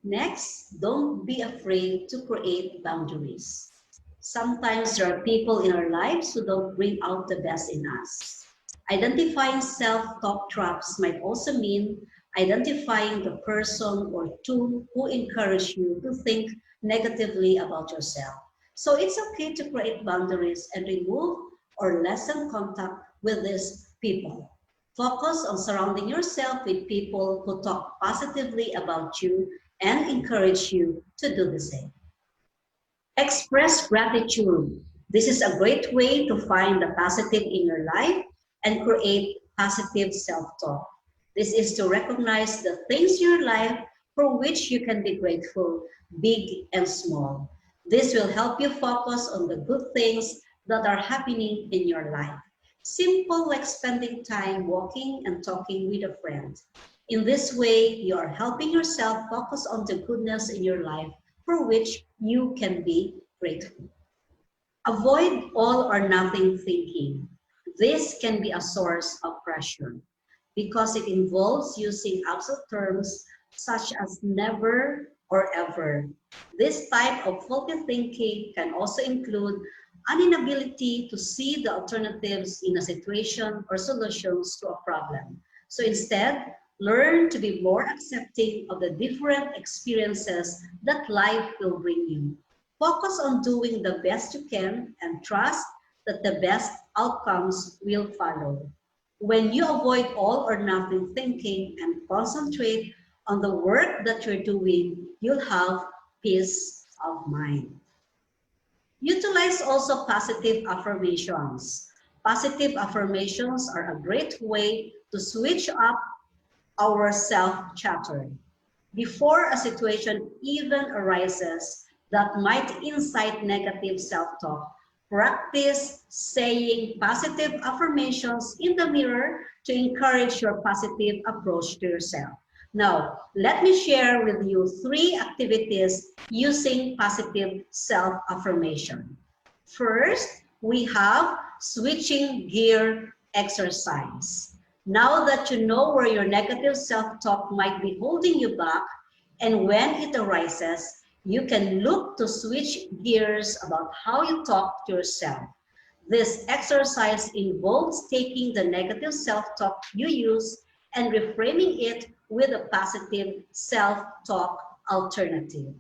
Next, don't be afraid to create boundaries. Sometimes there are people in our lives who don't bring out the best in us. Identifying self-talk traps might also mean identifying the person or two who encourage you to think negatively about yourself. So it's okay to create boundaries and remove or lessen contact with these people. Focus on surrounding yourself with people who talk positively about you and encourage you to do the same. Express gratitude. This is a great way to find the positive in your life and create positive self-talk. This is to recognize the things in your life for which you can be grateful, big and small. This will help you focus on the good things that are happening in your life. Simple like spending time walking and talking with a friend. In this way, you are helping yourself focus on the goodness in your life for which you can be grateful. Avoid all or nothing thinking. This can be a source of pressure because it involves using absolute terms such as never or ever. This type of faulty thinking can also include an inability to see the alternatives in a situation or solutions to a problem. So instead, learn to be more accepting of the different experiences that life will bring you. Focus on doing the best you can and trust that the best outcomes will follow. When you avoid all or nothing thinking and concentrate on the work that you're doing, you'll have peace of mind. Utilize also positive affirmations. Positive affirmations are a great way to switch up our self-chatter. Before a situation even arises that might incite negative self-talk, practice saying positive affirmations in the mirror to encourage your positive approach to yourself. Now, let me share with you 3 activities using positive self-affirmation. First, we have switching gear exercise. Now that you know where your negative self-talk might be holding you back, and when it arises, you can look to switch gears about how you talk to yourself. This exercise involves taking the negative self-talk you use and reframing it with a positive self-talk alternative.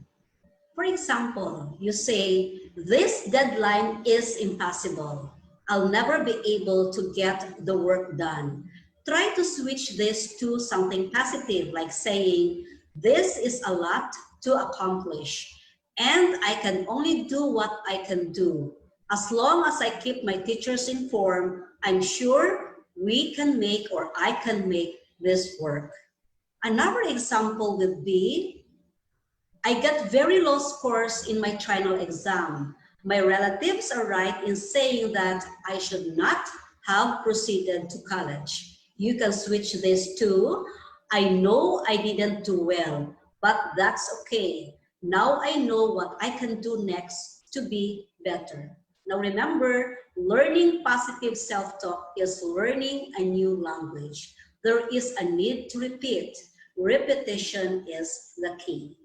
For example, you say, this deadline is impossible. I'll never be able to get the work done. Try to switch this to something positive, like saying, this is a lot to accomplish, and I can only do what I can do. As long as I keep my teachers informed, I'm sure we can make or I can make this work. Another example would be, I got very low scores in my final exam. My relatives are right in saying that I should not have proceeded to college. You can switch this to, I know I didn't do well, but that's okay. Now I know what I can do next to be better. Now remember, learning positive self-talk is learning a new language. There is a need to repeat. Repetition is the key.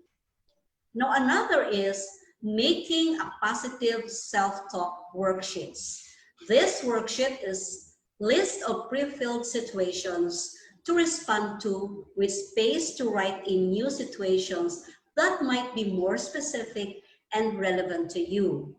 Now another is making a positive self-talk worksheets. This worksheet is list of pre-filled situations to respond to with space to write in new situations that might be more specific and relevant to you.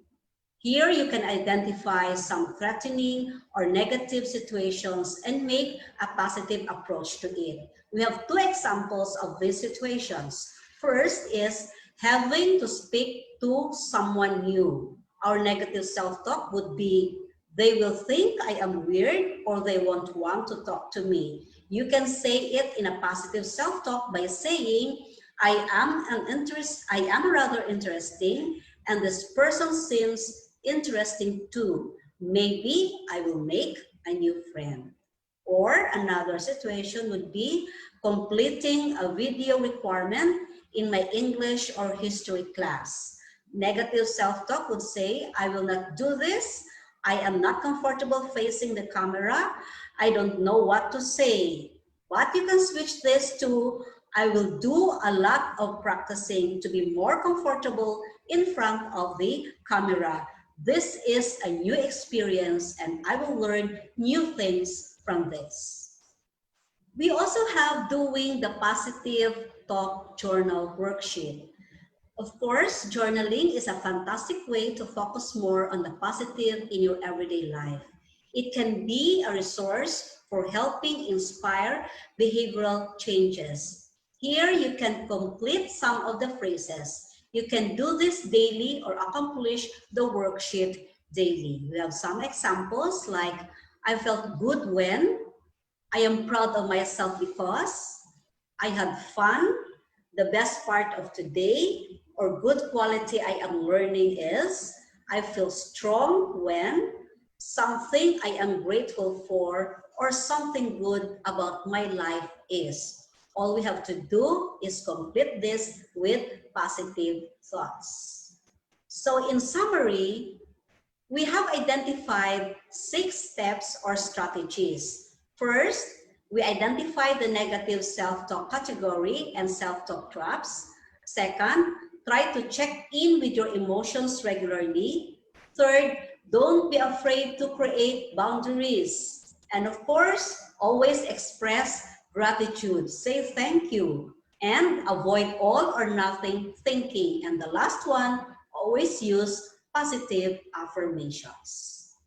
Here you can identify some threatening or negative situations and make a positive approach to it. We have 2 examples of these situations. First is having to speak to someone new. Our negative self-talk would be, they will think I am weird or they won't want to talk to me. You can say it in a positive self-talk by saying, I am rather interesting and this person seems interesting too. Maybe I will make a new friend. Or another situation would be completing a video requirement in my English or history class. Negative self-talk would say, I will not do this. I am not comfortable facing the camera. I don't know what to say. But you can switch this to, I will do a lot of practicing to be more comfortable in front of the camera. This is a new experience and I will learn new things from this. We also have doing the positive talk journal worksheet. Of course, journaling is a fantastic way to focus more on the positive in your everyday life. It can be a resource for helping inspire behavioral changes. Here, you can complete some of the phrases. You can do this daily or accomplish the worksheet daily. We have some examples like, I felt good when, I am proud of myself because, I had fun, The best part of today or good quality I am learning is I feel strong when something I am grateful for or something good about my life is. All we have to do is complete this with positive thoughts. So in summary, we have identified 6 steps or strategies. First, we identify the negative self-talk category and self-talk traps. Second, try to check in with your emotions regularly. Third, don't be afraid to create boundaries. And of course, always express gratitude. Say thank you and avoid all or nothing thinking. And the last one, always use positive affirmations.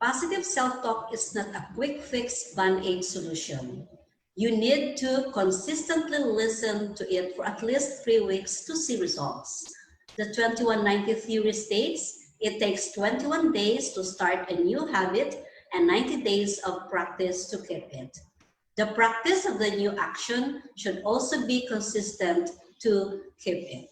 Positive self-talk is not a quick fix band-aid solution. You need to consistently listen to it for at least 3 weeks to see results. The 2190 theory states it takes 21 days to start a new habit and 90 days of practice to keep it. The practice of the new action should also be consistent to keep it.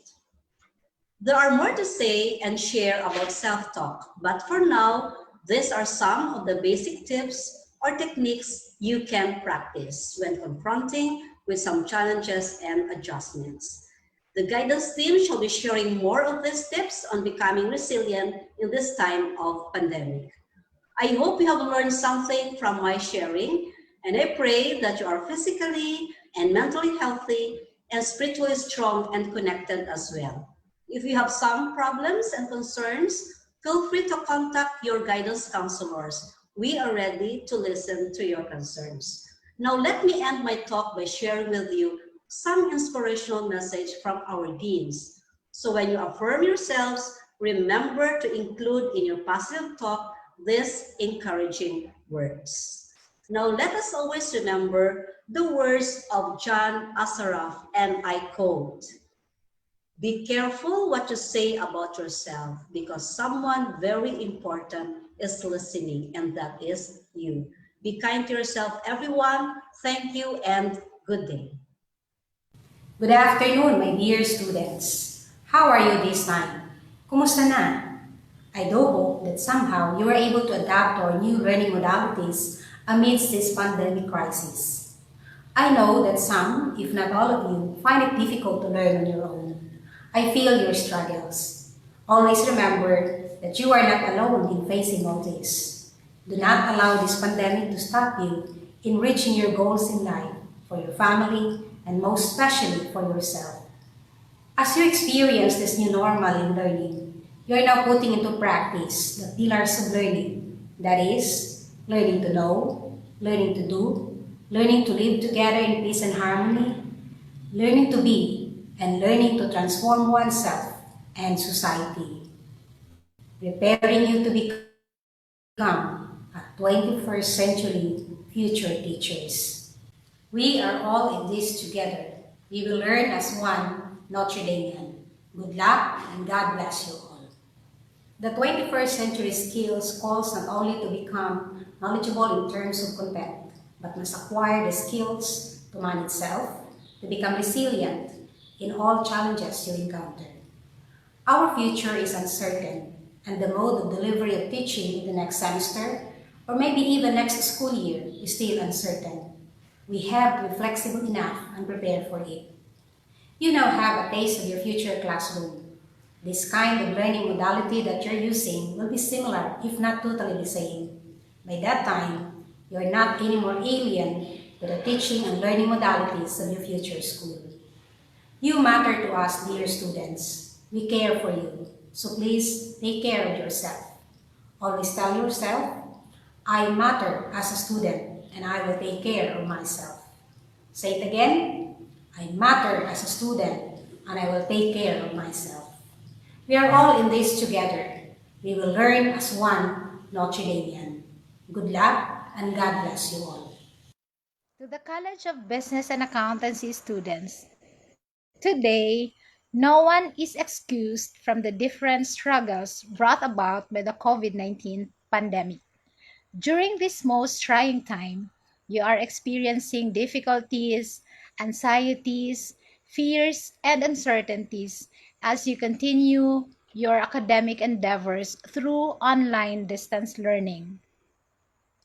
There are more to say and share about self-talk, but for now, these are some of the basic tips or techniques you can practice when confronting with some challenges and adjustments. The guidance team shall be sharing more of these tips on becoming resilient in this time of pandemic. I hope you have learned something from my sharing, and I pray that you are physically and mentally healthy and spiritually strong and connected as well. If you have some problems and concerns, feel free to contact your guidance counselors. We are ready to listen to your concerns. Now, let me end my talk by sharing with you some inspirational message from our deans. So when you affirm yourselves, remember to include in your positive talk these encouraging words. Now, let us always remember the words of John Asaraf, and I quote, "Be careful what you say about yourself because someone very important is listening, and that is you." Be kind to yourself, everyone. Thank you and good day. Good afternoon, my dear students. How are you this time? Kumusta na? I do hope that somehow you were able to adapt to our new learning modalities amidst this pandemic crisis. I know that some, if not all of you, find it difficult to learn on your own. I feel your struggles. Always remember that you are not alone in facing all this. Do not allow this pandemic to stop you in reaching your goals in life, for your family, and most especially for yourself. As you experience this new normal in learning, you are now putting into practice the pillars of learning. That is, learning to know, learning to do, learning to live together in peace and harmony, learning to be, and learning to transform oneself and society. Preparing you to become a 21st century future teachers. We are all in this together. We will learn as one, Notre Damean. Good luck and God bless you all. The 21st century skills calls not only to become knowledgeable in terms of content, but must acquire the skills to manage self, to become resilient in all challenges you encounter. Our future is uncertain, and the mode of delivery of teaching in the next semester, or maybe even next school year, is still uncertain. We have to be flexible enough and prepare for it. You now have a taste of your future classroom. This kind of learning modality that you're using will be similar, if not totally the same. By that time, you're not anymore alien to the teaching and learning modalities of your future school. You matter to us, dear students. We care for you, so please take care of yourself. Always tell yourself, I matter as a student and I will take care of myself. Say it again, I matter as a student and I will take care of myself. We are all in this together. We will learn as one Notre Damean. Good luck and God bless you all. To the College of Business and Accountancy students, today, no one is excused from the different struggles brought about by the COVID-19 pandemic. During this most trying time, you are experiencing difficulties, anxieties, fears, and uncertainties as you continue your academic endeavors through online distance learning,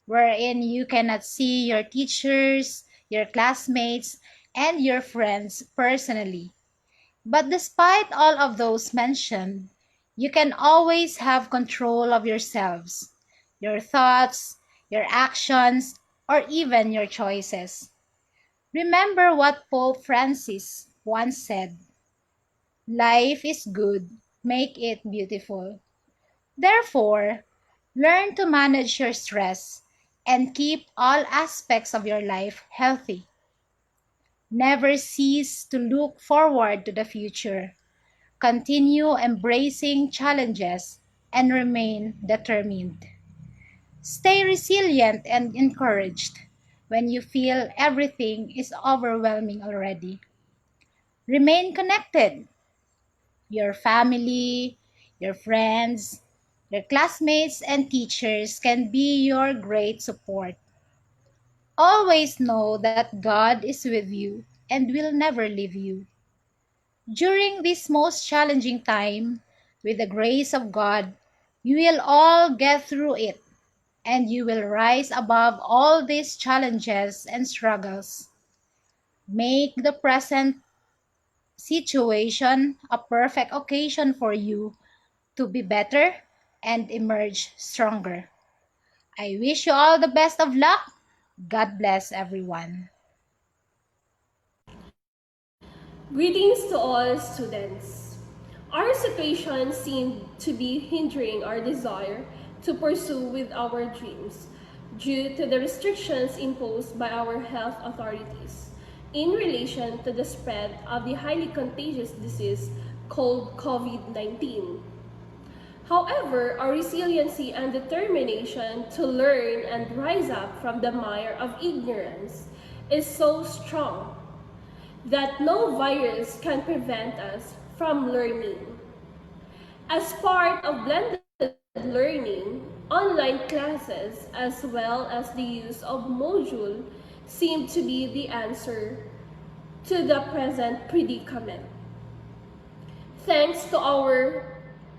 wherein you cannot see your teachers, your classmates, and your friends personally. But despite all of those mentioned, you can always have control of yourselves, your thoughts, your actions, or even your choices. Remember what Pope Francis once said: life is good, make it beautiful. Therefore, learn to manage your stress and keep all aspects of your life healthy. Never cease to look forward to the future. Continue embracing challenges and remain determined. Stay resilient and encouraged when you feel everything is overwhelming already. Remain connected. Your family, your friends, your classmates, and teachers can be your great support. Always know that God is with you and will never leave you. During this most challenging time, with the grace of God, you will all get through it and you will rise above all these challenges and struggles. Make the present situation a perfect occasion for you to be better and emerge stronger. I wish you all the best of luck. God bless everyone. Greetings to all students. Our situation seemed to be hindering our desire to pursue with our dreams due to the restrictions imposed by our health authorities in relation to the spread of the highly contagious disease called COVID-19. However, our resiliency and determination to learn and rise up from the mire of ignorance is so strong that no virus can prevent us from learning. As part of blended learning, online classes as well as the use of module seem to be the answer to the present predicament. Thanks to our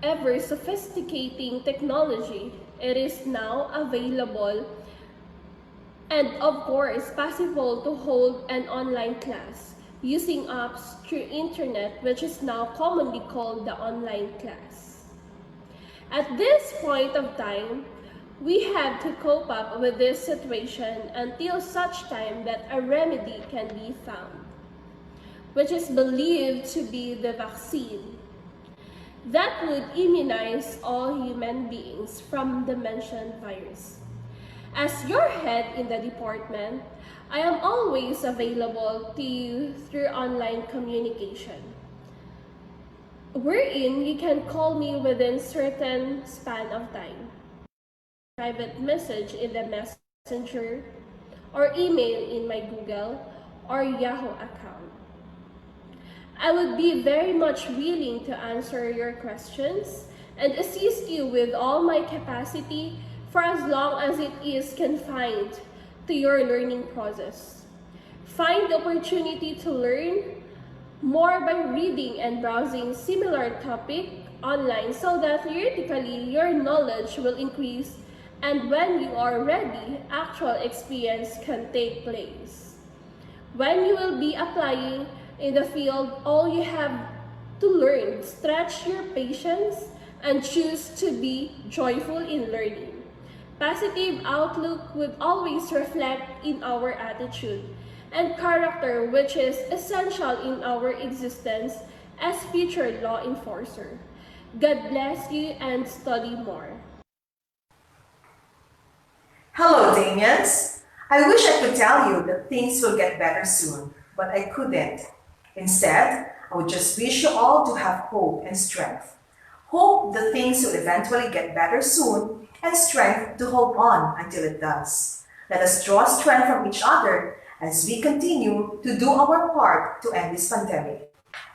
ever sophisticating technology, it is now available and of course possible to hold an online class using apps through internet, which is now commonly called the online class. At this point of time, we have to cope up with this situation until such time that a remedy can be found, which is believed to be the vaccine that would immunize all human beings from the mentioned virus. As your head in the department, I am always available to you through online communication, wherein you can call me within certain span of time, private message in the messenger, or email in my Google or Yahoo account. I would be very much willing to answer your questions and assist you with all my capacity for as long as it is confined to your learning process. Find the opportunity to learn more by reading and browsing similar topic online so that theoretically your knowledge will increase, and when you are ready, actual experience can take place. When you will be applying in the field, all you have to learn, stretch your patience, and choose to be joyful in learning. Positive outlook would always reflect in our attitude and character, which is essential in our existence as future law enforcer. God bless you and study more. Hello, Damians. I wish I could tell you that things will get better soon, but I couldn't. Instead, I would just wish you all to have hope and strength. Hope that things will eventually get better soon, and strength to hold on until it does. Let us draw strength from each other as we continue to do our part to end this pandemic.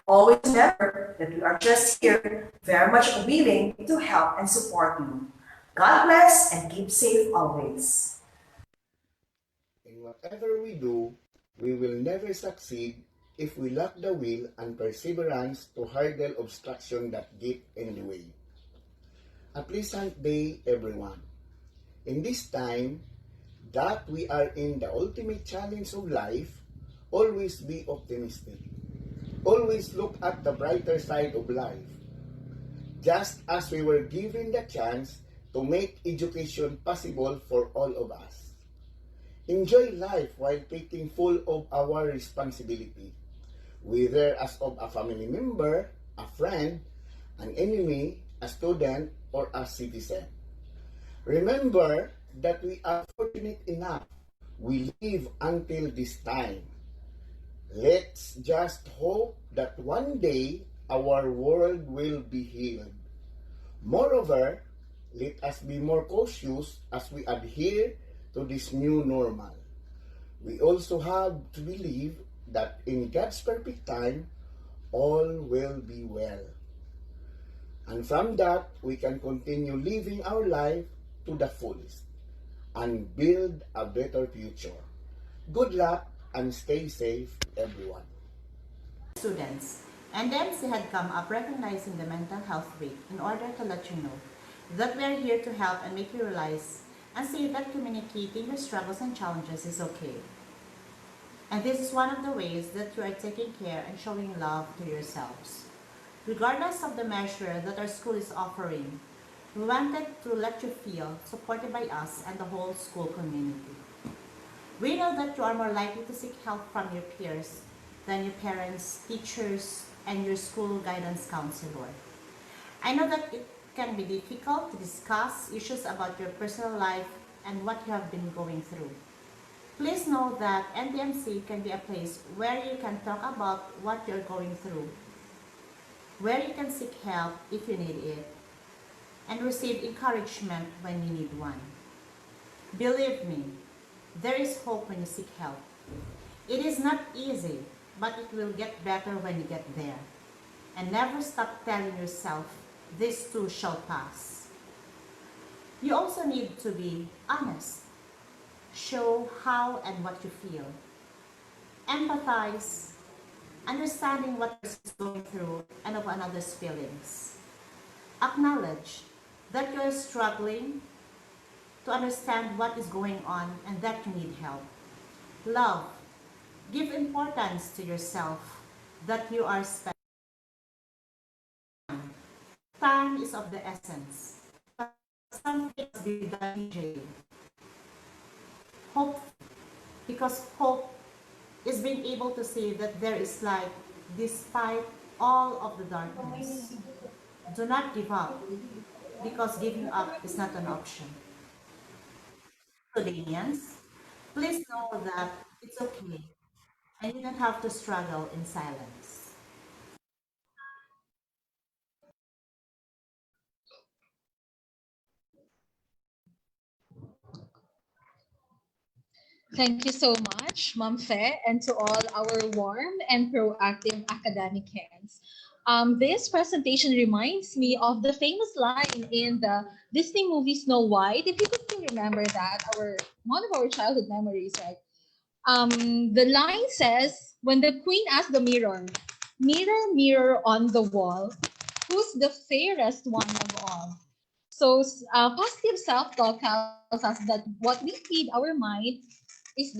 Always remember that we are just here, very much willing to help and support you. God bless and keep safe always. In whatever we do, we will never succeed if we lack the will and perseverance to hurdle obstruction that get in the way. A pleasant day, everyone. In this time that we are in the ultimate challenge of life, always be optimistic. Always look at the brighter side of life. Just as we were given the chance to make education possible for all of us. Enjoy life while taking full of our responsibility, whether as of a family member, a friend, an enemy, a student, or a citizen. Remember that we are fortunate enough. We live until this time. Let's just hope that one day our world will be healed. Moreover, let us be more cautious as we adhere to this new normal. We also have to believe that in God's perfect time, all will be well. And from that, we can continue living our life to the fullest and build a better future. Good luck and stay safe, everyone. Students, NDMC had come up recognizing the Mental Health Week in order to let you know that we are here to help and make you realize and see that communicating your struggles and challenges is okay. And this is one of the ways that you are taking care and showing love to yourselves. Regardless of the measure that our school is offering, we wanted to let you feel supported by us and the whole school community. We know that you are more likely to seek help from your peers than your parents, teachers, and your school guidance counselor. I know that it can be difficult to discuss issues about your personal life and what you have been going through. Please know that NDMC can be a place where you can talk about what you're going through, where you can seek help if you need it, and receive encouragement when you need one. Believe me, there is hope when you seek help. It is not easy, but it will get better when you get there. And never stop telling yourself, this too shall pass. You also need to be honest. Show how and what you feel. Empathize, understanding what is going through and of another's feelings. Acknowledge that you're struggling to understand what is going on and that you need help. Love. Give importance to yourself that you are special. Time is of the essence. Some things be done immediately. Hope, because hope is being able to see that there is light despite all of the darkness. Do not give up, because giving up is not an option. Canadians, please know that it's okay and you don't have to struggle in silence. Thank you so much, Ma'am Fe, and to all our warm and proactive academic hands. This presentation reminds me of the famous line in the Disney movie Snow White. If you could still remember that, one of our childhood memories, right? The line says, when the queen asked the mirror, "Mirror, mirror on the wall, who's the fairest one of all?" So, positive self-talk tells us that what we feed our mind is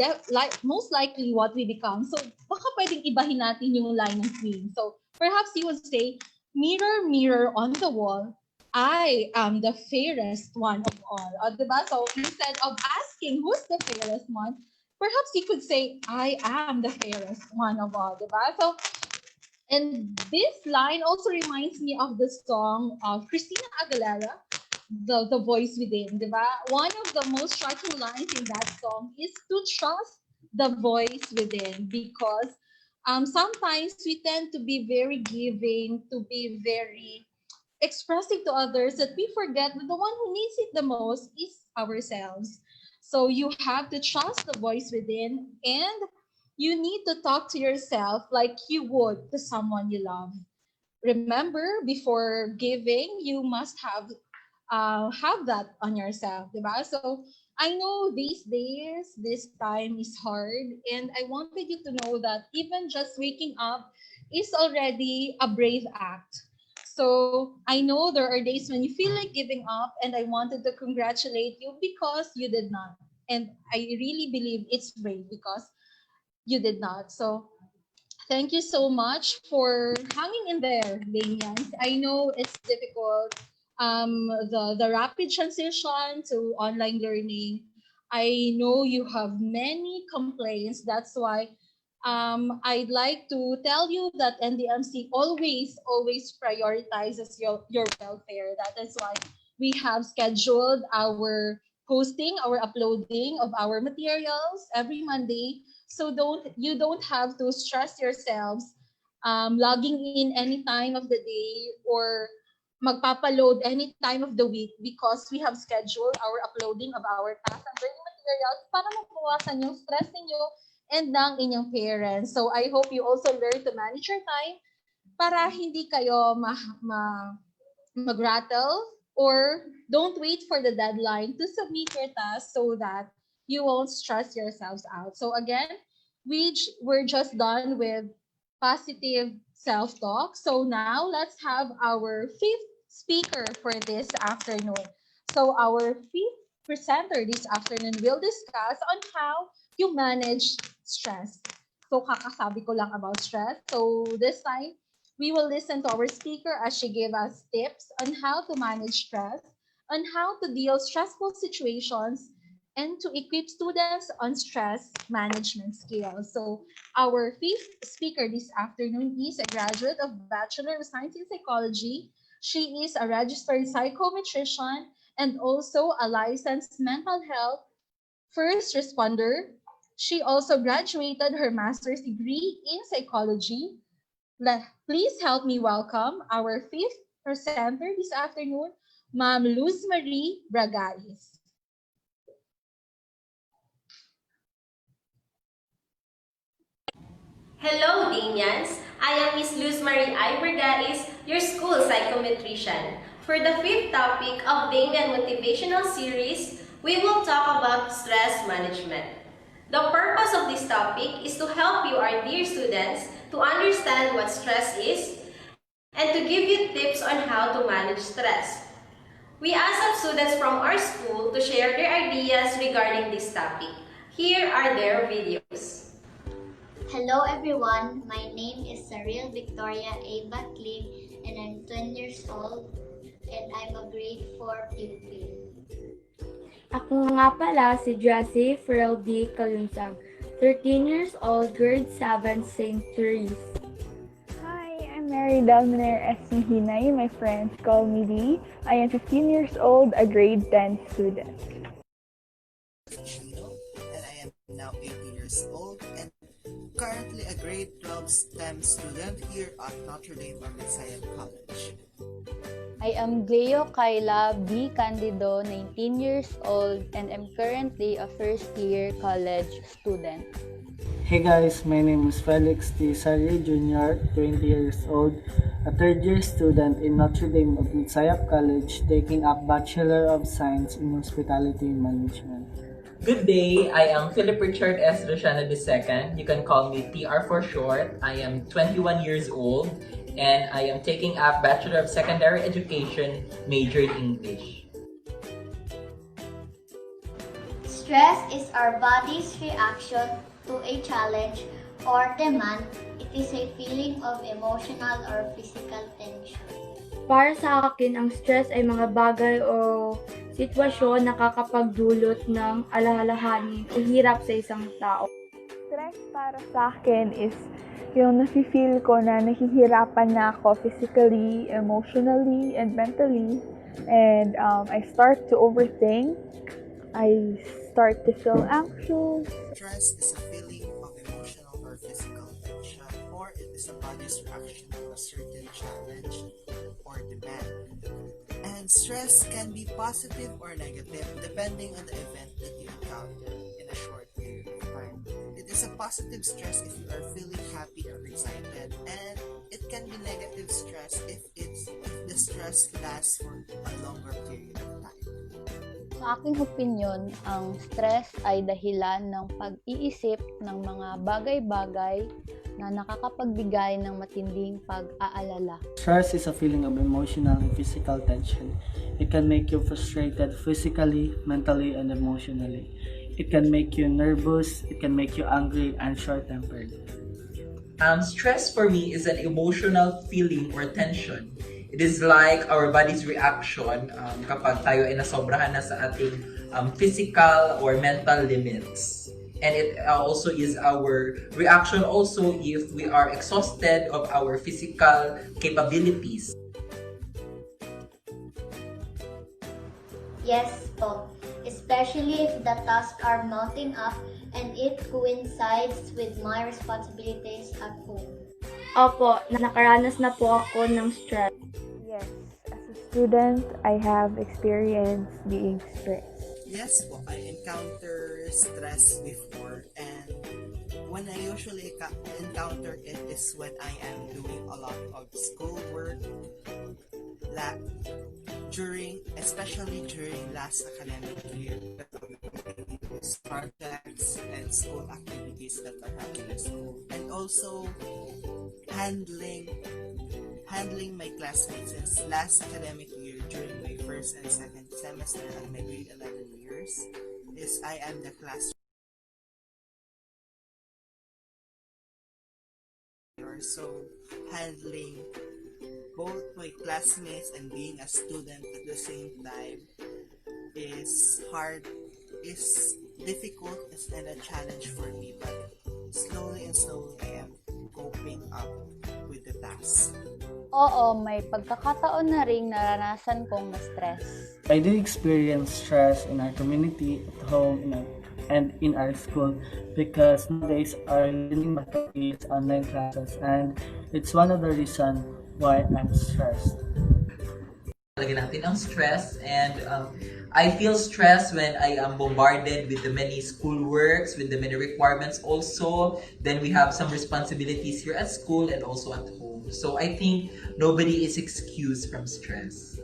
most likely what we become. So, baka pwedeng ibahin natin yung line ng queen. So, perhaps you would say, "Mirror, mirror on the wall, I am the fairest one of all." Diba? So, instead of asking who's the fairest one, perhaps you could say, "I am the fairest one of all." Diba? So, and this line also reminds me of the song of Christina Aguilera, the voice within, diba? One of the most striking lines in that song is to trust the voice within, because sometimes we tend to be very giving, to be very expressive to others, that we forget that the one who needs it the most is ourselves. So you have to trust the voice within, and you need to talk to yourself like you would to someone you love. Remember, before giving, you must have that on yourself, diba? So I know these days, this time is hard, and I wanted you to know that even just waking up is already a brave act. So I know there are days when you feel like giving up, and I wanted to congratulate you because you did not. And I really believe it's brave because you did not. So thank you so much for hanging in there, Damian. I know it's difficult. The rapid transition to online learning. I know you have many complaints. That's why I'd like to tell you that NDMC always prioritizes your welfare. That is why we have scheduled our posting, our uploading of our materials every Monday. So don't have to stress yourselves logging in any time of the day or magpapaload any time of the week because we have scheduled our uploading of our task and learning materials para mabawasan yung stress ninyo and ng inyong parents. So I hope you also learn to manage your time para hindi kayo mag-rattle or don't wait for the deadline to submit your task so that you won't stress yourselves out. So again, we're just done with positive self-talk. So now let's have our fifth speaker for this afternoon. So our fifth presenter this afternoon will discuss on how you manage stress. So kakasabi ko lang about stress. So this time, we will listen to our speaker as she gave us tips on how to manage stress, on how to deal stressful situations, and to equip students on stress management skills. So our fifth speaker this afternoon is a graduate of Bachelor of Science in Psychology. She is a registered psychometrician and also a licensed mental health first responder. She also graduated her master's degree in psychology. Please help me welcome our fifth presenter this afternoon, Ma'am Luz Marie Bragais. Hello, Damians! I am Miss Luz Marie Ibergais, your school psychometrician. For the fifth topic of Damean Motivational series, we will talk about stress management. The purpose of this topic is to help you, our dear students, to understand what stress is and to give you tips on how to manage stress. We asked some students from our school to share their ideas regarding this topic. Here are their videos. Hello everyone, my name is Saril Victoria A. Batlin and I'm 10 years old and I'm a grade 4 pupil. Ako nga pala si Jessie Ferrell D. Kalunsag, 13 years old, grade 7, St. Therese. Hi, I'm Mary Dalmaner S. Mahinay. My friends call me Dee. I am 15 years old, a grade 10 student. And I am now 18 years old and currently a grade 12 STEM student here at Notre Dame of Messiah College. I am Gleo Kyla B. Candido, 19 years old, and am currently a first-year college student. Hey guys, my name is Felix T. Sari Jr., 20 years old, a third-year student in Notre Dame of Messiah College, taking up Bachelor of Science in Hospitality Management. Good day, I am Philip Richard S. Rosiana II. You can call me TR for short. I am 21 years old and I am taking up Bachelor of Secondary Education, major in English. Stress is our body's reaction to a challenge or demand. It is a feeling of emotional or physical tension. Para sa akin, ang stress ay mga bagay o sitwasyon na nakakapagdulot ng alalahanin o hirap sa isang tao. Stress para sa akin is yung nafe-feel ko na nahihirapan na ako physically, emotionally, and mentally. And I start to overthink. I start to feel anxious. Stress is a feeling of emotional or physical tension, or it is a body's reaction to a certain challenge or demand. And stress can be positive or negative depending on the event that you encounter in a short period of time. It is a positive stress if you are feeling happy or excited, and it can be negative stress if the stress lasts for a longer period of time. Sa aking opinyon, ang stress ay dahilan ng pag-iisip ng mga bagay-bagay na nakakapagbigay ng matinding pag-aalala. Stress is a feeling of emotional and physical tension. It can make you frustrated physically, mentally, and emotionally. It can make you nervous, it can make you angry and short-tempered. Stress for me is an emotional feeling or tension. It is like our body's reaction kapag tayo ay nasobrahan na sa ating physical or mental limits. And it also is our reaction also if we are exhausted of our physical capabilities. Yes po, especially if the tasks are mounting up and it coincides with my responsibilities at home. Opo, nakaranas na po ako ng stress. Yes, as a student, I have experienced being stressed. Yes po, I encounter stress before, and when I usually encounter it is when I am doing a lot of schoolwork, especially during last academic year, projects and school activities that are happening at school, and also handling my classmates since last academic year during my first and second semester at my grade 11 years is I am the class so handling both my classmates and being a student at the same time is hard, is difficult and a challenge for me, but slowly I am coping up with the task. Oo, may pagkakataon na ring naranasan kong na-stress. I do experience stress in our community, at home, and in our school because nowadays our learning method is online classes, and it's one of the reasons why I'm stressed. Lagyan natin ang stress, and I feel stressed when I am bombarded with the many school works, with the many requirements also. Then we have some responsibilities here at school and also at home. So I think nobody is excused from stress.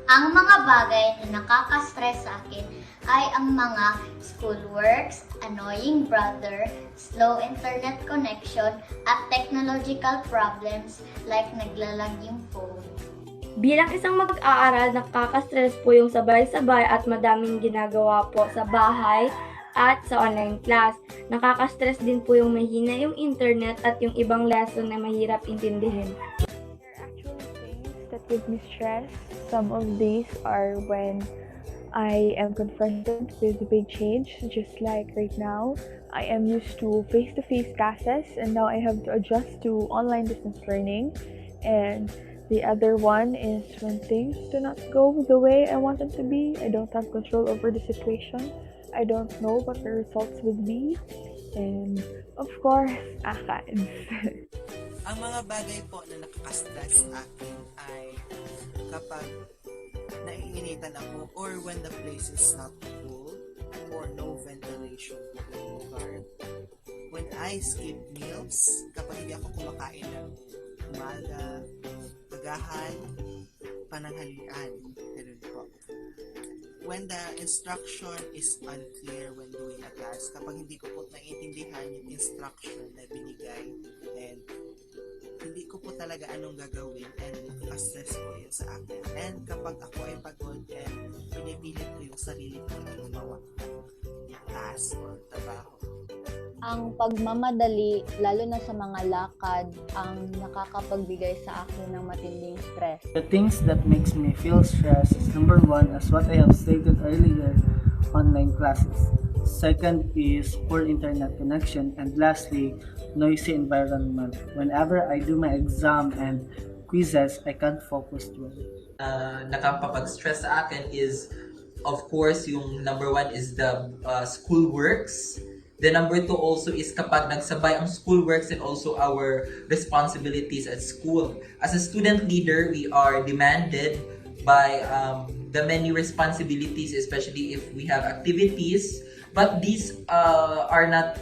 Ang mga bagay na nakaka-stress sa akin ay ang mga schoolworks, annoying brother, slow internet connection, at technological problems like naglalag yung phone. Bilang isang mag-aaral, nakaka-stress po yung sabay-sabay at madaming ginagawa po sa bahay at sa online class. Nakaka-stress din po yung mahina yung internet at yung ibang lesson na mahirap intindihin. That give me stress. Some of these are when I am confronted with big change, just like right now. I am used to face-to-face classes and now I have to adjust to online distance learning. And the other one is when things do not go the way I want them to be. I don't have control over the situation. I don't know what the results would be. And of course, ACADS. Ang mga bagay po na nakaka-stress sa akin ay kapag naiinitan ako or when the place is not cool or no ventilation po in the lugar. When I skip meals, kapag hindi ako kumakain ng umaga, agahan, pananghalian, ganun po. When the instruction is unclear when doing a task, kapag hindi ko po naiintindihan yung instruction na binigay, and hindi ko po talaga anong gagawin and nakaka-stress po yun sa akin. And kapag ako ay pagod and pinipilit ko yung sarili ko na gumawa yung task or trabaho. Ang pagmamadali, lalo na sa mga lakad, ang nakakapagbigay sa akin ng matinding stress. The things that makes me feel stressed is number one, as what I have stated earlier, online classes. Second is poor internet connection, and lastly, noisy environment. Whenever I do my exam and quizzes, I can't focus well. Nakapapag-stress sa akin is, of course, yung number one is the school works. The number two also is kapag nagsabay ang school works and also our responsibilities at school. As a student leader, we are demanded by the many responsibilities, especially if we have activities. But these are not,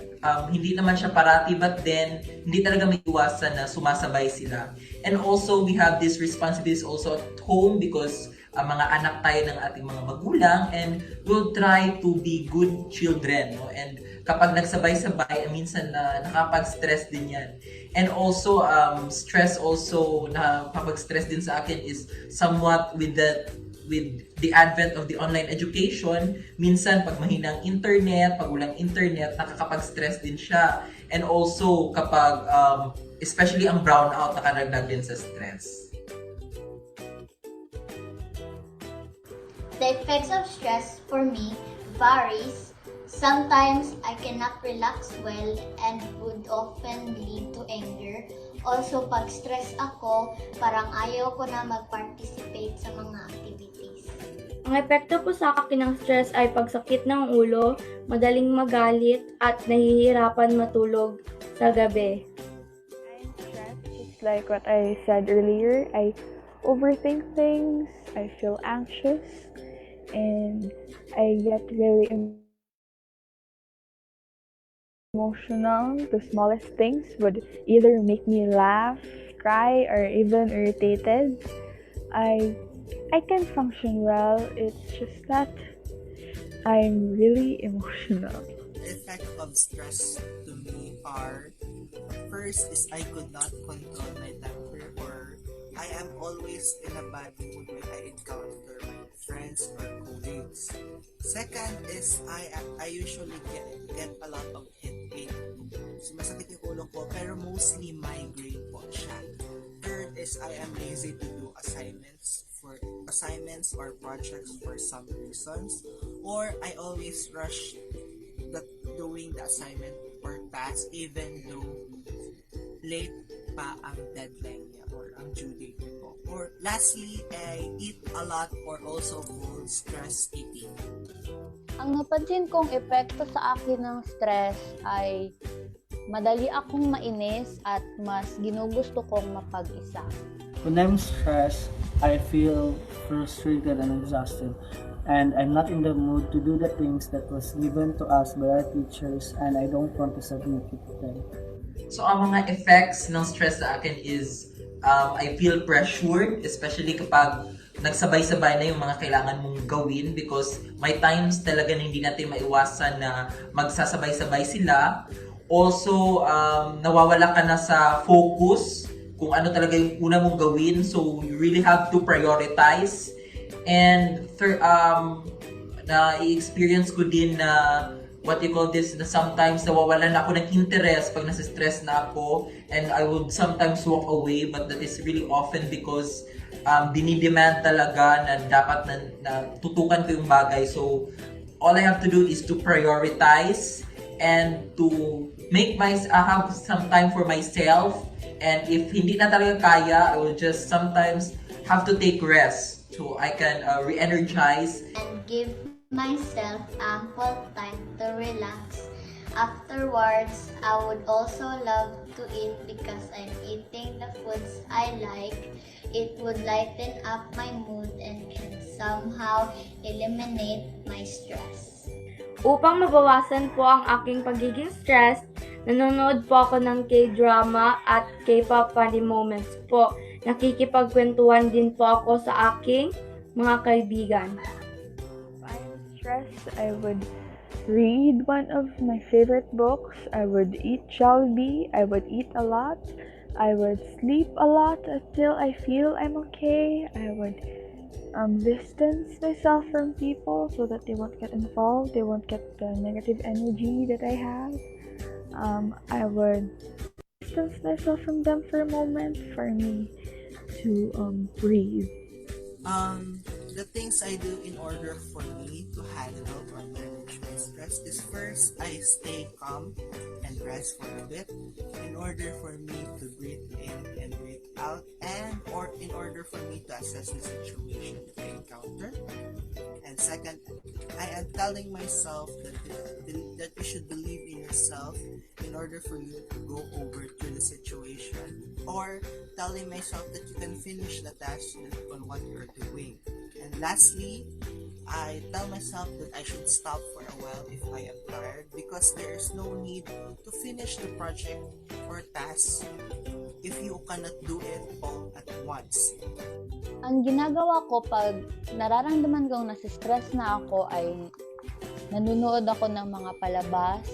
hindi naman siya parati, but then hindi talaga may iwasan na sumasabay sila. And also, we have these responsibilities also at home because mga anak tayo ng ating mga magulang, and we'll try to be good children, no? And kapag nagsabay-sabay, minsan nakapag-stress din yan. And also, stress also, nakapag-stress din sa akin is somewhat with the advent of the online education. Minsan, pag mahinang internet, pag walang internet, nakakapag-stress din siya. And also, kapag, especially ang brownout, nakaragdag din sa stress. The effects of stress for me varies. Sometimes I cannot relax well and would often lead to anger. Also, pag stress ako, parang ayaw ko na mag-participate sa mga activities. Ang epekto po sa akin ng stress ay pagsakit ng ulo, madaling magalit, at nahihirapan matulog sa gabi. I'm stressed, just like what I said earlier. I overthink things, I feel anxious, and I get really emotional. The smallest things would either make me laugh, cry, or even irritated. I can function well, it's just that I'm really emotional. The effect of stress to me are, first is I could not control my temper, or I am always in a bad mood when I encounter my friends or colleagues. Second is I usually get a lot of headache. Sumasakit yung ulo ko, pero mostly migraine po siya. Third is I am lazy to do assignments or projects for some reasons, or I always rush doing the assignment or task even though late pa ang deadline niya or ang due date ko. Or lastly, I eat a lot or also called stress eating. Ang napansin kong epekto sa akin ng stress ay madali akong mainis at mas ginugusto kong mapag-isa. When I'm stressed, I feel frustrated and exhausted, and I'm not in the mood to do the things that was given to us by our teachers, and I don't want to submit it to them. So, ang mga effects ng stress sa akin is, I feel pressured, especially kapag nagsabay-sabay na yung mga kailangan mong gawin, because may times talaga na hindi natin maiwasan na magsasabay-sabay sila. Also, nawawala ka na sa focus kung ano talaga yung una mong gawin, so you really have to prioritize. And na-experience ko din na what you call this, na sometimes nawawalan ako ng interest pag nasa-stress na ako, and I would sometimes walk away, but that is really often because dinidemand talaga na dapat na tutukan ko yung bagay. So all I have to do is to prioritize and to have some time for myself. And if hindi na talaga kaya, I will just sometimes have to take rest so I can re-energize. And give myself ample time to relax. Afterwards, I would also love to eat because I'm eating the foods I like. It would lighten up my mood and can somehow eliminate my stress. Upang mabawasan po ang aking pagiging stress, nanonood po ako ng K-drama at K-pop funny moments po. Nakikipagkwentuhan din po ako sa aking mga kaibigan. If I'm stressed, I would read one of my favorite books. I would eat Jollibee. I would eat a lot. I would sleep a lot until I feel I'm okay. I would distance myself from people so that they won't get involved. They won't get the negative energy that I have. I would distance myself from them for a moment for me to breathe. The things I do in order for me to handle or manage my stress is, first, I stay calm and rest for a bit in order for me to breathe in and breathe out, and or in order for me to assess the situation that I encounter. And second, I am telling myself that you should believe in yourself in order for you to go over to the situation, or telling myself that you can finish the task on what you're doing. And lastly, I tell myself that I should stop for a while if I am tired, because there is no need to finish the project or task if you cannot do it all at once. Ang ginagawa ko pag nararamdaman kong nasistress na ako ay nanonood ako ng mga palabas,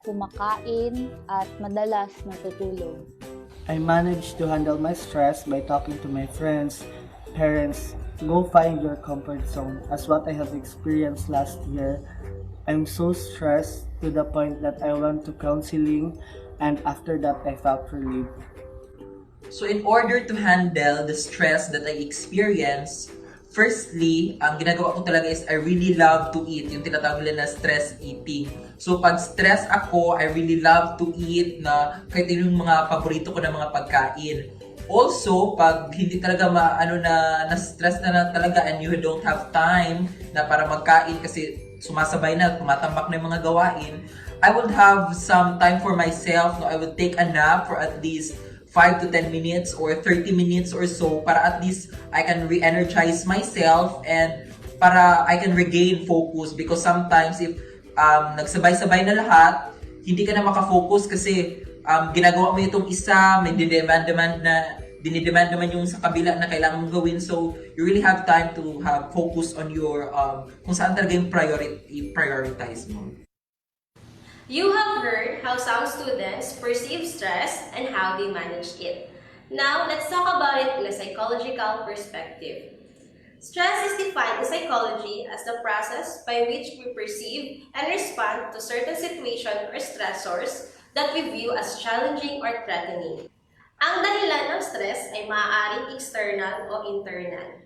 kumakain, at madalas natutulog. I manage to handle my stress by talking to my friends, parents. Go find your comfort zone. As what I have experienced last year, I'm so stressed to the point that I went to counseling, and after that I felt relief. So in order to handle the stress that I experience, firstly, ang ginagawa ko talaga is I really love to eat, yung tinatawag nila na stress eating. So pag stress ako, I really love to eat na kahit yung mga paborito ko na mga pagkain. Also, pag hindi talaga na-stress na talaga and you don't have time na para magkain kasi sumasabay na, tumatambak na yung mga gawain, I would have some time for myself. No? I would take a nap for at least 5 to 10 minutes or 30 minutes or so para at least I can re-energize myself and para I can regain focus because sometimes if nagsabay-sabay na lahat, hindi ka na makafocus kasi ginagawa mo itong isa, may dinidemand naman yung sa kabila na kailangan mong gawin. So, you really have time to have focus on your, kung saan talaga yung prioritize mo. You have heard how some students perceive stress and how they manage it. Now, let's talk about it in a psychological perspective. Stress is defined in psychology as the process by which we perceive and respond to certain situations or stressors that we view as challenging or threatening. Ang dahilan ng stress ay maaaring external o internal.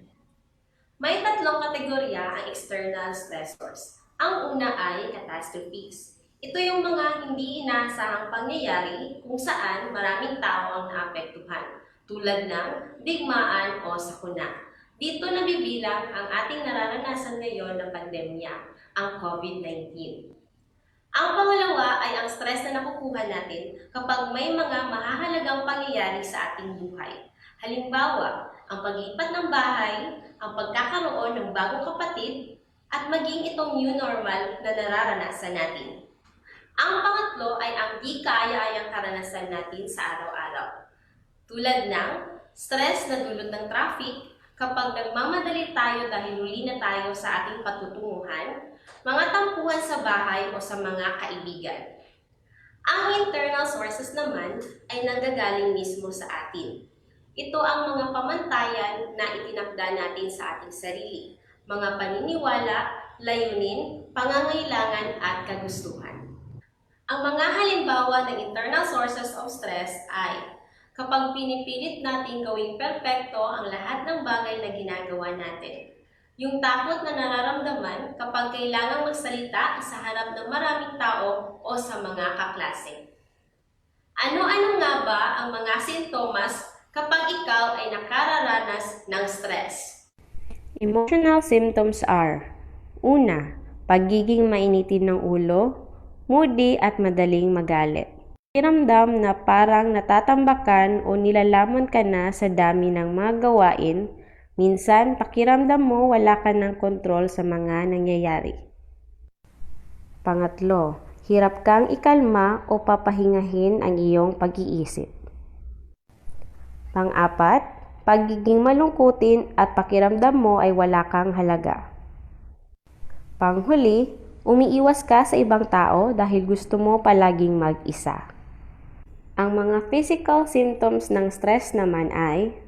May tatlong kategorya ang external stressors. Ang una ay catastrophes. Ito yung mga hindi inaasahang pangyayari kung saan maraming tao ang naapektuhan, tulad ng digmaan o sakuna. Dito nabibilang ang ating nararanasan ngayon na pandemya, ang COVID-19. Ang pangalawa ay ang stress na nakukuha natin kapag may mga mahahalagang pangyayari sa ating buhay. Halimbawa, ang paglipat ng bahay, ang pagkakaroon ng bagong kapatid, at maging itong new normal na nararanasan natin. Ang pangatlo ay ang di kaaya-ayang karanasan natin sa araw-araw. Tulad ng stress na dulot ng traffic, kapag nagmamadali tayo dahil huli na tayo sa ating patutunguhan, mga tampuhan sa bahay o sa mga kaibigan. Ang internal sources naman ay nanggagaling mismo sa atin. Ito ang mga pamantayan na itinakda natin sa ating sarili, mga paniniwala, layunin, pangangailangan at kagustuhan. Ang mga halimbawa ng internal sources of stress ay kapag pinipilit natin gawing perpekto ang lahat ng bagay na ginagawa natin. Yung takot na nararamdaman kapag kailangang magsalita sa harap ng maraming tao o sa mga kaklase. Ano-ano nga ba ang mga sintomas kapag ikaw ay nakararanas ng stress? Emotional symptoms are: una, pagiging mainitin ng ulo, moody at madaling magalit. Pakiramdam na parang natatambakan o nilalaman ka na sa dami ng mga gawain, minsan pakiramdam mo wala ka ng kontrol sa mga nangyayari. Pangatlo, hirap kang ikalma o papahingahin ang iyong pag-iisip. Pang-apat, pagiging malungkutin at pakiramdam mo ay wala kang halaga. Panghuli, umiiwas ka sa ibang tao dahil gusto mo palaging mag-isa. Ang mga physical symptoms ng stress naman ay: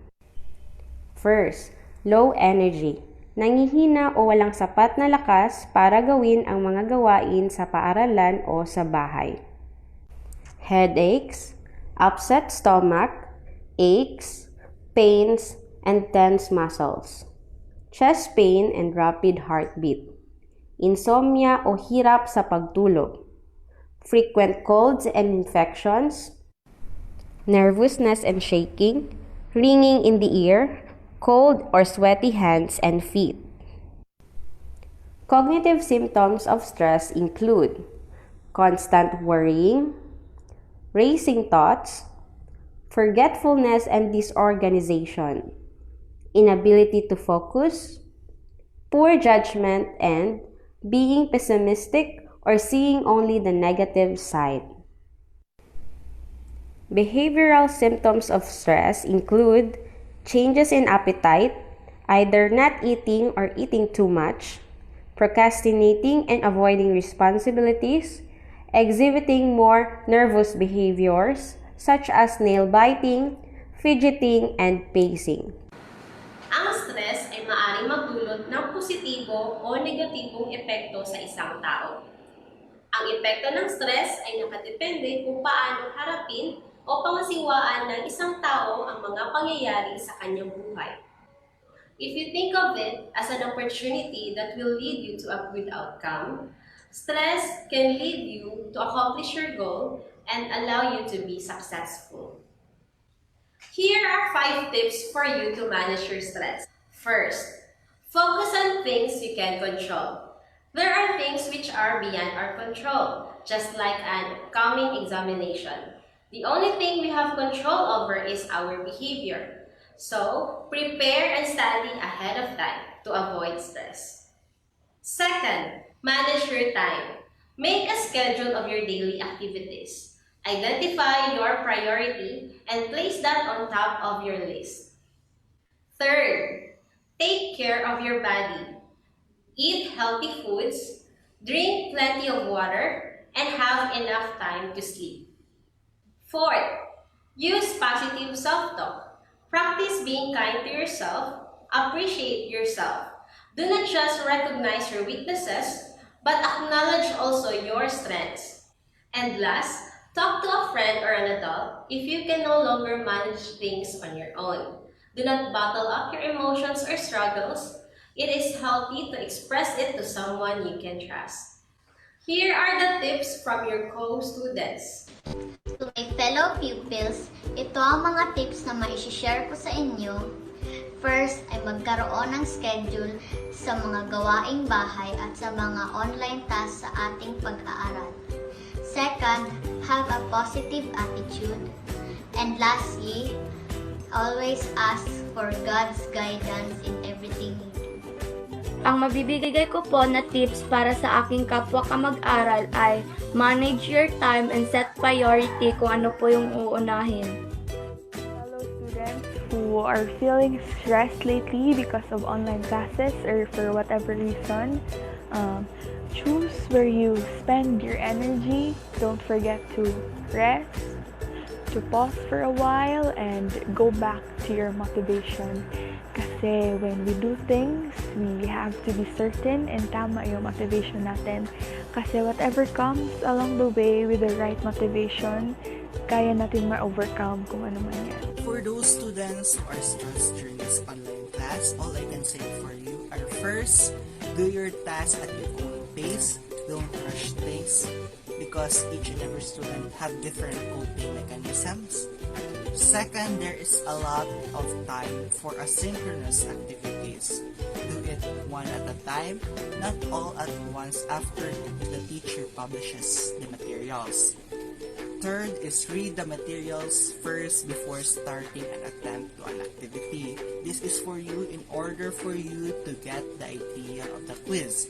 first, low energy. Nangihina o walang sapat na lakas para gawin ang mga gawain sa paaralan o sa bahay. Headaches, upset stomach, aches, pains, and tense muscles. Chest pain and rapid heartbeat. Insomnia o hirap sa pagtulog, frequent colds and infections, nervousness and shaking, ringing in the ear, cold or sweaty hands and feet. Cognitive symptoms of stress include constant worrying, racing thoughts, forgetfulness and disorganization, inability to focus, poor judgment, and being pessimistic or seeing only the negative side. Behavioral symptoms of stress include changes in appetite, either not eating or eating too much, procrastinating and avoiding responsibilities, exhibiting more nervous behaviors such as nail biting, fidgeting, and pacing. Ang stress ay maaaring magdulot ng positibo o negatibong epekto sa isang tao. Ang epekto ng stress ay nakadepende kung paano harapin o pangasiwaan ng isang tao ang mga pangyayari sa kanyang buhay. If you think of it as an opportunity that will lead you to a good outcome, stress can lead you to accomplish your goal and allow you to be successful. Here are 5 tips for you to manage your stress. First, focus on things you can control. There are things which are beyond our control, just like an upcoming examination. The only thing we have control over is our behavior. So, prepare and study ahead of time to avoid stress. Second, manage your time. Make a schedule of your daily activities. Identify your priority and place that on top of your list. Third, take care of your body. Eat healthy foods, drink plenty of water, and have enough time to sleep. Fourth, use positive self-talk. Practice being kind to yourself. Appreciate yourself. Do not just recognize your weaknesses, but acknowledge also your strengths. And last, talk to a friend or an adult if you can no longer manage things on your own. Do not bottle up your emotions or struggles. It is healthy to express it to someone you can trust. Here are the tips from your co-students. To my fellow pupils, ito ang mga tips na maishishare ko sa inyo. First ay magkaroon ng schedule sa mga gawaing bahay at sa mga online tasks sa ating pag-aaral. Second, have a positive attitude. And lastly, always ask for God's guidance in everything you do. Ang mabibigay ko po na tips para sa aking kapwa kamag-aral ay manage your time and set priority kung ano po yung uunahin. Fellow students who are feeling stressed lately because of online classes or for whatever reason, choose where you spend your energy. Don't forget to rest, to pause for a while, and go back to your motivation. Kasi when we do things, we have to be certain and tama yung motivation natin. Kasi whatever comes along the way with the right motivation, kaya natin ma-overcome kung ano man yan. For those students who are stressed during this online class, all I can say for you are first, do your task at your own pace. Don't rush things because each and every student have different coping mechanisms. Second, there is a lot of time for asynchronous activities. Do it one at a time, not all at once after the teacher publishes the materials. Third is read the materials first before starting an attempt to an activity. This is for you in order for you to get the idea of the quiz.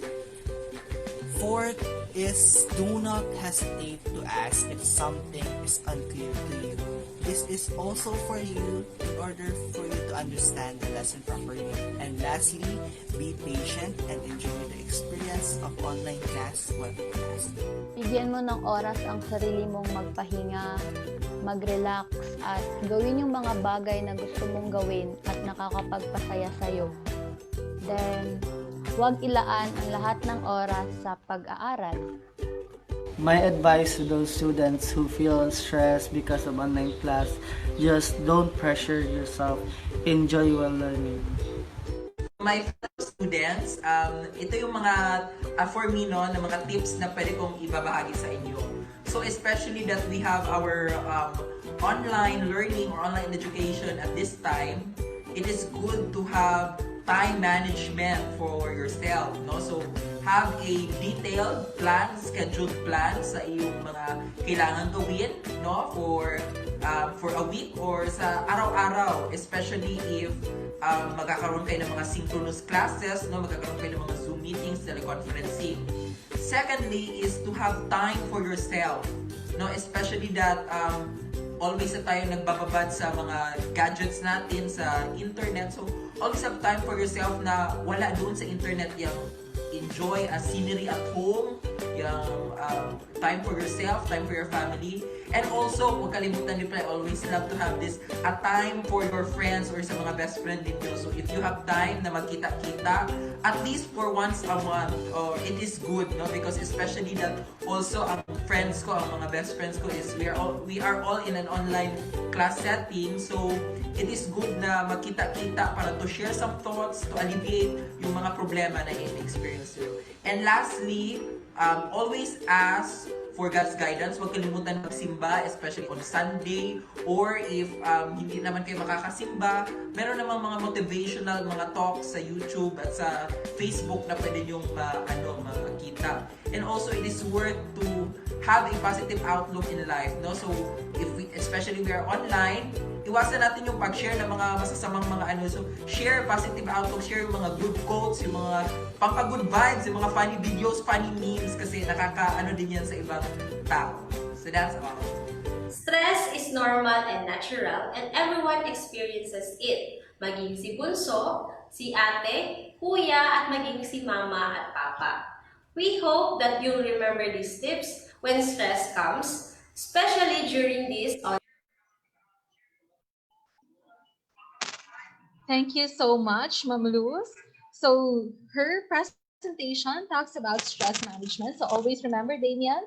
Fourth is do not hesitate to ask if something is unclear to you. This is also for you in order for you to understand the lesson properly. And lastly, be patient and enjoy the experience of online class webcast. Bigyan mo ng oras ang sarili mong magpahinga, mag-relax, at gawin yung mga bagay na gusto mong gawin at nakakapagpasaya sa'yo. Then, huwag ilaan ang lahat ng oras sa pag-aaral. My advice to those students who feel stressed because of online class, just don't pressure yourself. Enjoy while learning. My fellow students, ito yung mga, for me, no, na mga tips na pwede kong ibabahagi sa inyo. So especially that we have our online learning or online education at this time, it is good to have time management for yourself, no? So have a detailed plan, scheduled plan sa iyong mga kailangan gawin, no, for a week or sa araw-araw, especially if magkakaroon kayo ng mga synchronous classes, no, magkakaroon kayo ng mga Zoom meetings, teleconferencing. Secondly is to have time for yourself, no, especially that always na tayo nagbababad sa mga gadgets natin sa internet. So, always have time for yourself na wala doon sa internet, yung enjoy a scenery at home, yung time for yourself, time for your family. And also, huwag kalimutan nyo pala, I always love to have this, a time for your friends or sa mga best friend ninyo. So if you have time na magkita-kita, at least for once a month, it is good, no? Because especially that also ang friends ko, ang mga best friends ko is we are all in an online class setting. So it is good na magkita-kita para to share some thoughts, to alleviate yung mga problema na in-experience nyo. And lastly, always ask for God's guidance. Huwag kalimutan magsimba, especially on Sunday, or if hindi naman kayo makakasimba, meron namang mga motivational, mga talks sa YouTube at sa Facebook na pwede nyong makita. And also, it is worth to have a positive outlook in life, no? So, especially we are online, iwasan natin yung pag-share ng mga masasamang mga So, share positive outlook, share yung mga good quotes, yung mga pampa-good vibes, yung mga funny videos, funny memes, kasi din yan sa ibang tao. So, that's all. Stress is normal and natural, and everyone experiences it. Maging si bunso, si ate, kuya, at maging si mama at papa. We hope that you'll remember these tips when stress comes, especially during this. Thank you so much, Ma'am Luz. So her presentation talks about stress management. So always remember, Damean,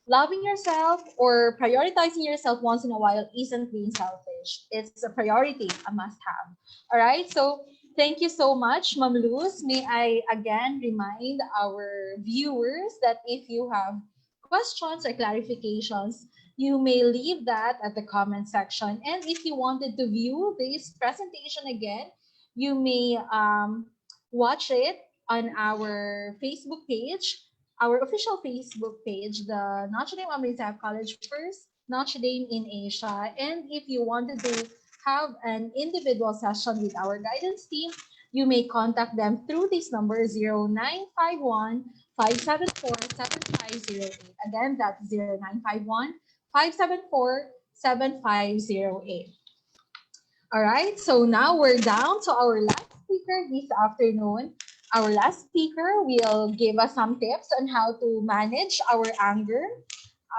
loving yourself or prioritizing yourself once in a while isn't being selfish. It's a priority, a must-have. All right. So thank you so much, Ma'am Luz. May I again remind our viewers that if you have questions or clarifications, you may leave that at the comment section. And if you wanted to view this presentation again, you may watch it on our Facebook page, our official Facebook page, the Notre Dame Amritsar College First, Notre Dame in Asia. And if you wanted to have an individual session with our guidance team, you may contact them through this number 0951 574 7508. Again, that's 0951 574-7508. All right, so now we're down to our last speaker this afternoon. Our last speaker will give us some tips on how to manage our anger.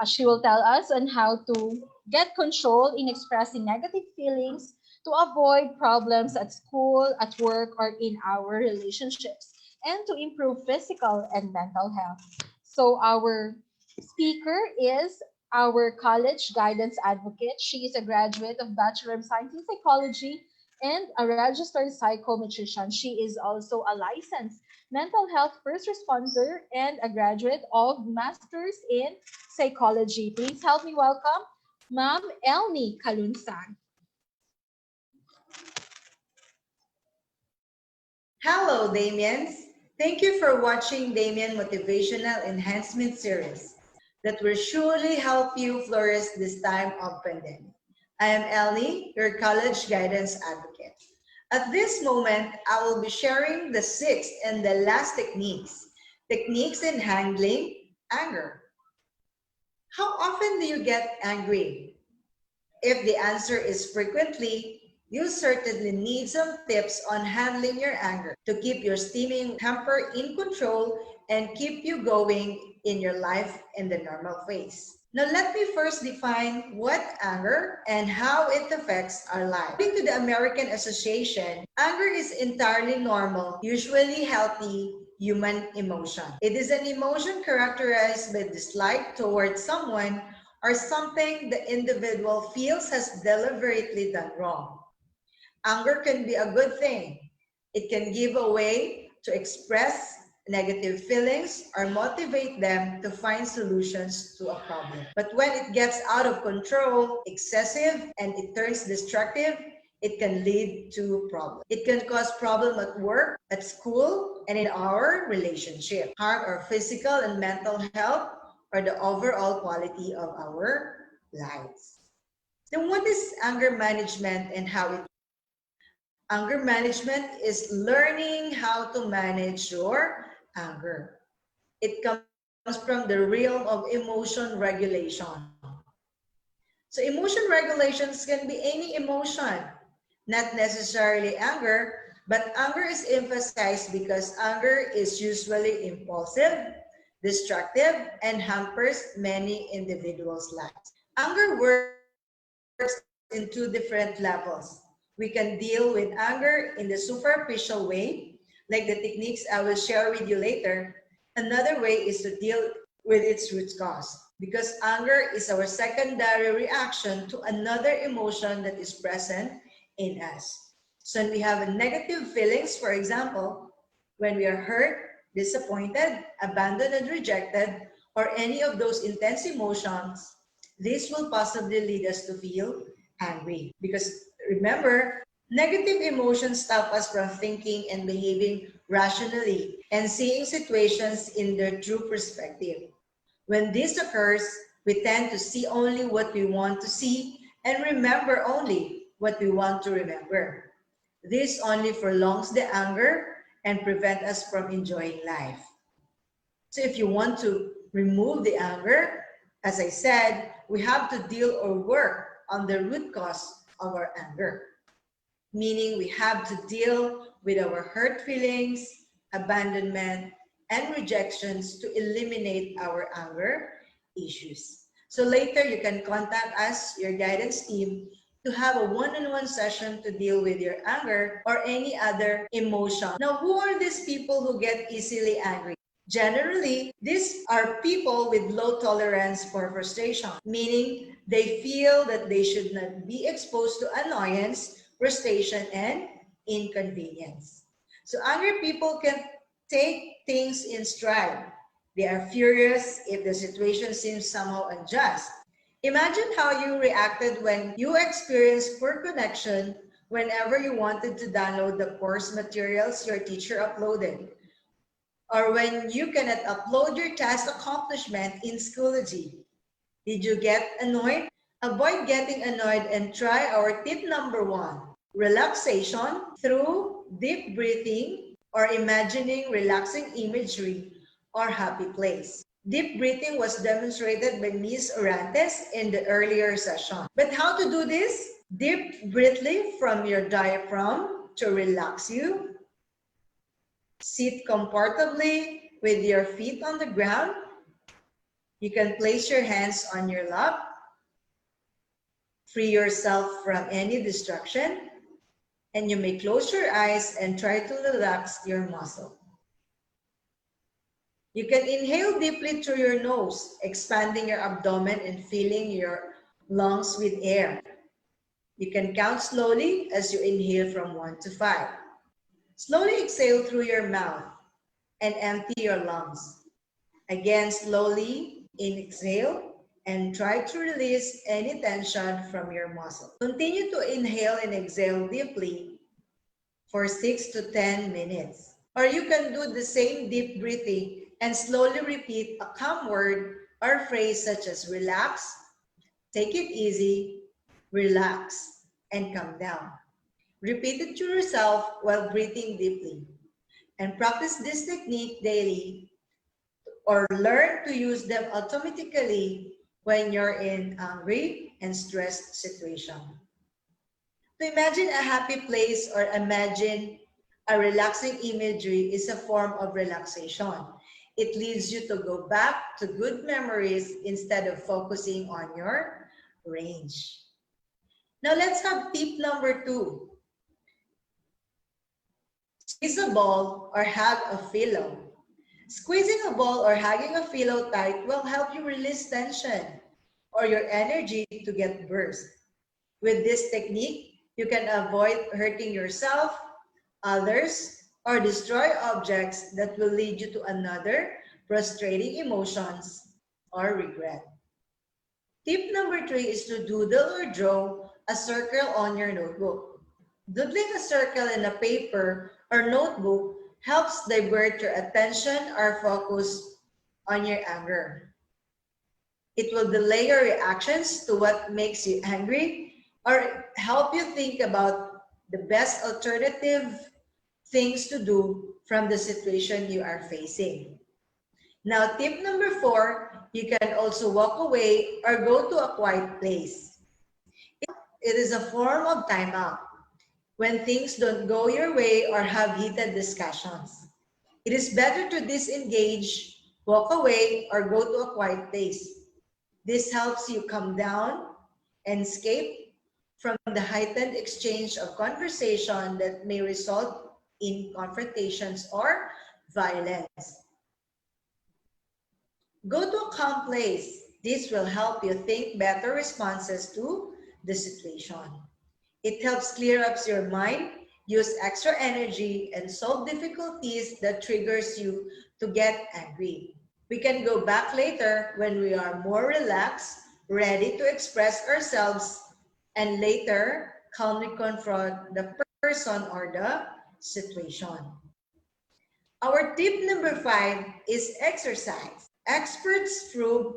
She will tell us on how to get control in expressing negative feelings to avoid problems at school, at work, or in our relationships, and to improve physical and mental health. So our speaker is our college guidance advocate. She is a graduate of Bachelor of Science in Psychology and a registered psychometrician. She is also a licensed mental health first responder and a graduate of Masters in Psychology. Please help me welcome Ma'am Elmi Kalunsan. Hello, Dameans. Thank you for watching Damean Motivational Enhancement series that will surely help you flourish this time of pandemic. I am Ellie, your college guidance advocate. At this moment, I will be sharing the sixth and the last techniques in handling anger. How often do you get angry? If the answer is frequently, you certainly need some tips on handling your anger to keep your steaming temper in control and keep you going in your life in the normal phase. Now, let me first define what anger and how it affects our life. According to the American Association, anger is entirely normal, usually healthy human emotion. It is an emotion characterized by dislike towards someone or something the individual feels has deliberately done wrong. Anger can be a good thing. It can give a way to express negative feelings or motivate them to find solutions to a problem. But when it gets out of control, excessive, and it turns destructive, it can lead to problems. It can cause problems at work, at school, and in our relationship, harm our physical and mental health, or the overall quality of our lives. Then what is anger management and how it Anger management is learning how to manage your anger. It comes from the realm of emotion regulation. So emotion regulations can be any emotion, not necessarily anger, but anger is emphasized because anger is usually impulsive, destructive, and hampers many individuals' lives. Anger works in two different levels. We can deal with anger in the superficial way, like the techniques I will share with you later. Another way is to deal with its root cause, because anger is our secondary reaction to another emotion that is present in us. So when we have negative feelings, for example, when we are hurt, disappointed, abandoned, and rejected, or any of those intense emotions, this will possibly lead us to feel angry. Because remember, negative emotions stop us from thinking and behaving rationally and seeing situations in their true perspective. When this occurs, we tend to see only what we want to see and remember only what we want to remember. This only prolongs the anger and prevent us from enjoying life. So if you want to remove the anger, as I said, we have to deal or work on the root cause of our anger. Meaning we have to deal with our hurt feelings, abandonment, and rejections to eliminate our anger issues. So later you can contact us, your guidance team, to have a one-on-one session to deal with your anger or any other emotion. Now, who are these people who get easily angry? Generally, these are people with low tolerance for frustration, meaning they feel that they should not be exposed to annoyance, frustration, and inconvenience. So angry people can take things in stride. They are furious if the situation seems somehow unjust. Imagine how you reacted when you experienced poor connection whenever you wanted to download the course materials your teacher uploaded, or when you cannot upload your task accomplishment in Schoology. Did you get annoyed? Avoid getting annoyed and try our tip number 1, relaxation through deep breathing or imagining relaxing imagery or happy place. Deep breathing was demonstrated by Ms. Orantes in the earlier session. But how to do this? Deep breathly from your diaphragm to relax you. Sit comfortably with your feet on the ground. You can place your hands on your lap. Free yourself from any distraction. And you may close your eyes and try to relax your muscle. You can inhale deeply through your nose, expanding your abdomen and filling your lungs with air. You can count slowly as you inhale from 1 to 5. Slowly exhale through your mouth and empty your lungs. Again, slowly exhale and try to release any tension from your muscle. Continue to inhale and exhale deeply for 6 to 10 minutes. Or you can do the same deep breathing and slowly repeat a calm word or phrase such as relax, take it easy, relax, and calm down. Repeat it to yourself while breathing deeply. And practice this technique daily or learn to use them automatically when you're in angry and stressed situation. To imagine a happy place or imagine a relaxing imagery is a form of relaxation. It leads you to go back to good memories instead of focusing on your range. Now let's have tip number 2. Squeeze a ball or hug a pillow. Squeezing a ball or hugging a pillow tight will help you release tension or your energy to get burst. With this technique, you can avoid hurting yourself, others, or destroy objects that will lead you to another frustrating emotions or regret. Tip number 3 is to doodle or draw a circle on your notebook. Doodling a circle in a paper or notebook helps divert your attention or focus on your anger. It will delay your reactions to what makes you angry or help you think about the best alternative things to do from the situation you are facing. Now, tip number 4, you can also walk away or go to a quiet place. It is a form of timeout when things don't go your way or have heated discussions. It is better to disengage, walk away, or go to a quiet place. This helps you calm down and escape from the heightened exchange of conversation that may result in confrontations or violence. Go to a calm place. This will help you think better responses to the situation. It helps clear up your mind, use extra energy, and solve difficulties that triggers you to get angry. We can go back later when we are more relaxed, ready to express ourselves, and later calmly confront the person or the situation. Our tip number 5 is exercise. Experts prove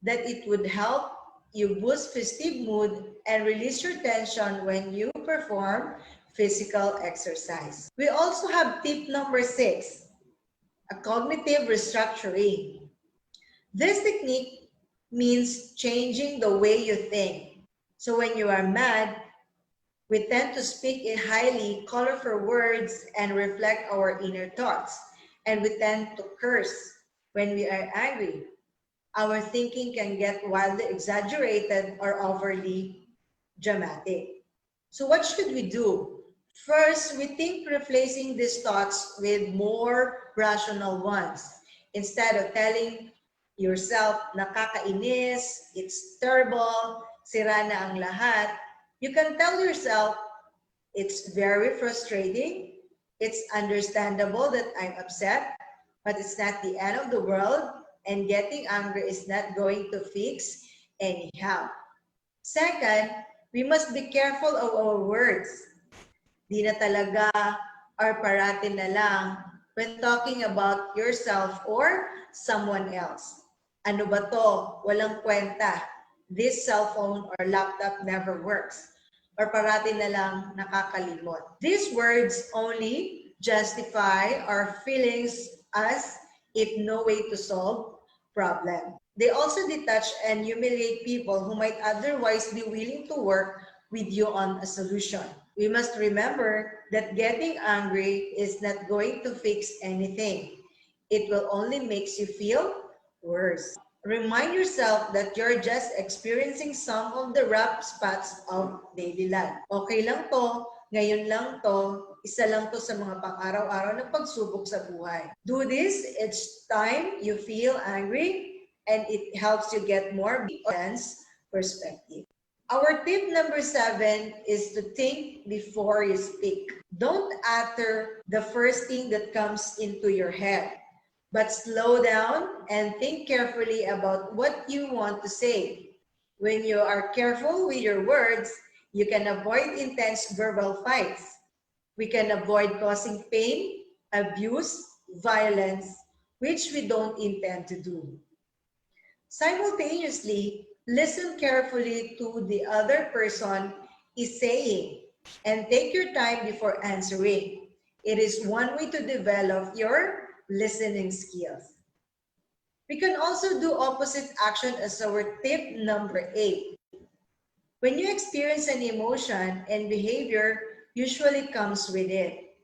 that it would help you boost festive mood and release your tension when you perform physical exercise. We also have tip number 6, a cognitive restructuring. This technique means changing the way you think. So when you are mad, we tend to speak in highly colorful words and reflect our inner thoughts. And we tend to curse when we are angry. Our thinking can get wildly exaggerated or overly dramatic. So what should we do? First, we think replacing these thoughts with more rational ones. Instead of telling yourself, nakakainis, it's terrible, sira na ang lahat, you can tell yourself, it's very frustrating, it's understandable that I'm upset, but it's not the end of the world, and getting angry is not going to fix anyhow. Second, we must be careful of our words. Di na talaga or parati na lang when talking about yourself or someone else. Ano ba to? Walang kwenta. This cell phone or laptop never works. Or parati na lang nakakalimot. These words only justify our feelings as if no way to solve problem. They also detach and humiliate people who might otherwise be willing to work with you on a solution. We must remember that getting angry is not going to fix anything. It will only make you feel worse. Remind yourself that you're just experiencing some of the rough spots of daily life. Okay lang to, ngayon lang to, isa lang to sa mga pang-araw-araw na pagsubok sa buhay. Do this each time you feel angry and it helps you get more balanced perspective. Our tip number 7 is to think before you speak. Don't utter the first thing that comes into your head, but slow down and think carefully about what you want to say. When you are careful with your words, you can avoid intense verbal fights. We can avoid causing pain, abuse, violence, which we don't intend to do. Simultaneously, listen carefully to the other person is saying and take your time before answering. It is one way to develop your listening skills. We can also do opposite action as our tip number 8. When you experience an emotion and behavior usually comes with it.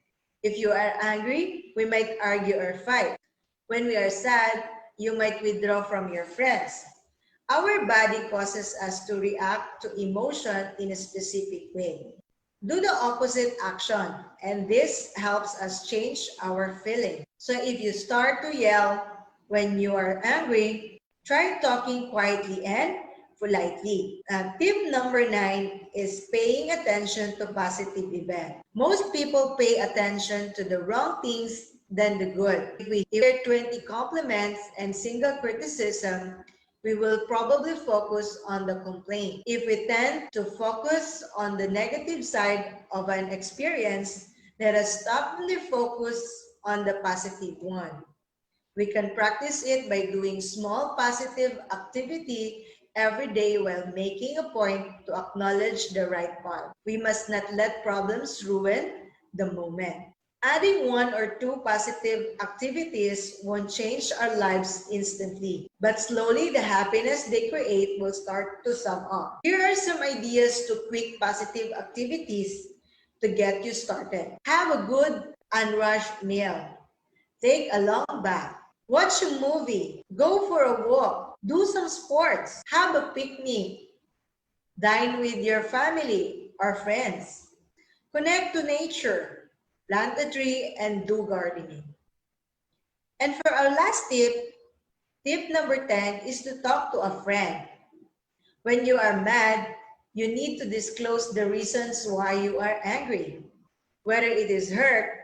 If you are angry, we might argue or fight. When we are sad, you might withdraw from your friends. Our body causes us to react to emotion in a specific way. Do the opposite action, and this helps us change our feeling. So if you start to yell when you are angry, try talking quietly and politely. Tip number 9 is paying attention to positive events. Most people pay attention to the wrong things than the good. If we hear 20 compliments and single criticism, we will probably focus on the complaint. If we tend to focus on the negative side of an experience, let us stubbornly focus on the positive one. We can practice it by doing small positive activity every day while making a point to acknowledge the right part. We must not let problems ruin the moment. Adding one or two positive activities won't change our lives instantly, but slowly the happiness they create will start to sum up. Here are some ideas to quick positive activities to get you started. Have a good unrushed meal. Take a long bath. Watch a movie. Go for a walk. Do some sports. Have a picnic. Dine with your family or friends. Connect to nature. Plant a tree and do gardening. And for our last tip, tip number 10 is to talk to a friend. When you are mad, you need to disclose the reasons why you are angry, whether it is hurt,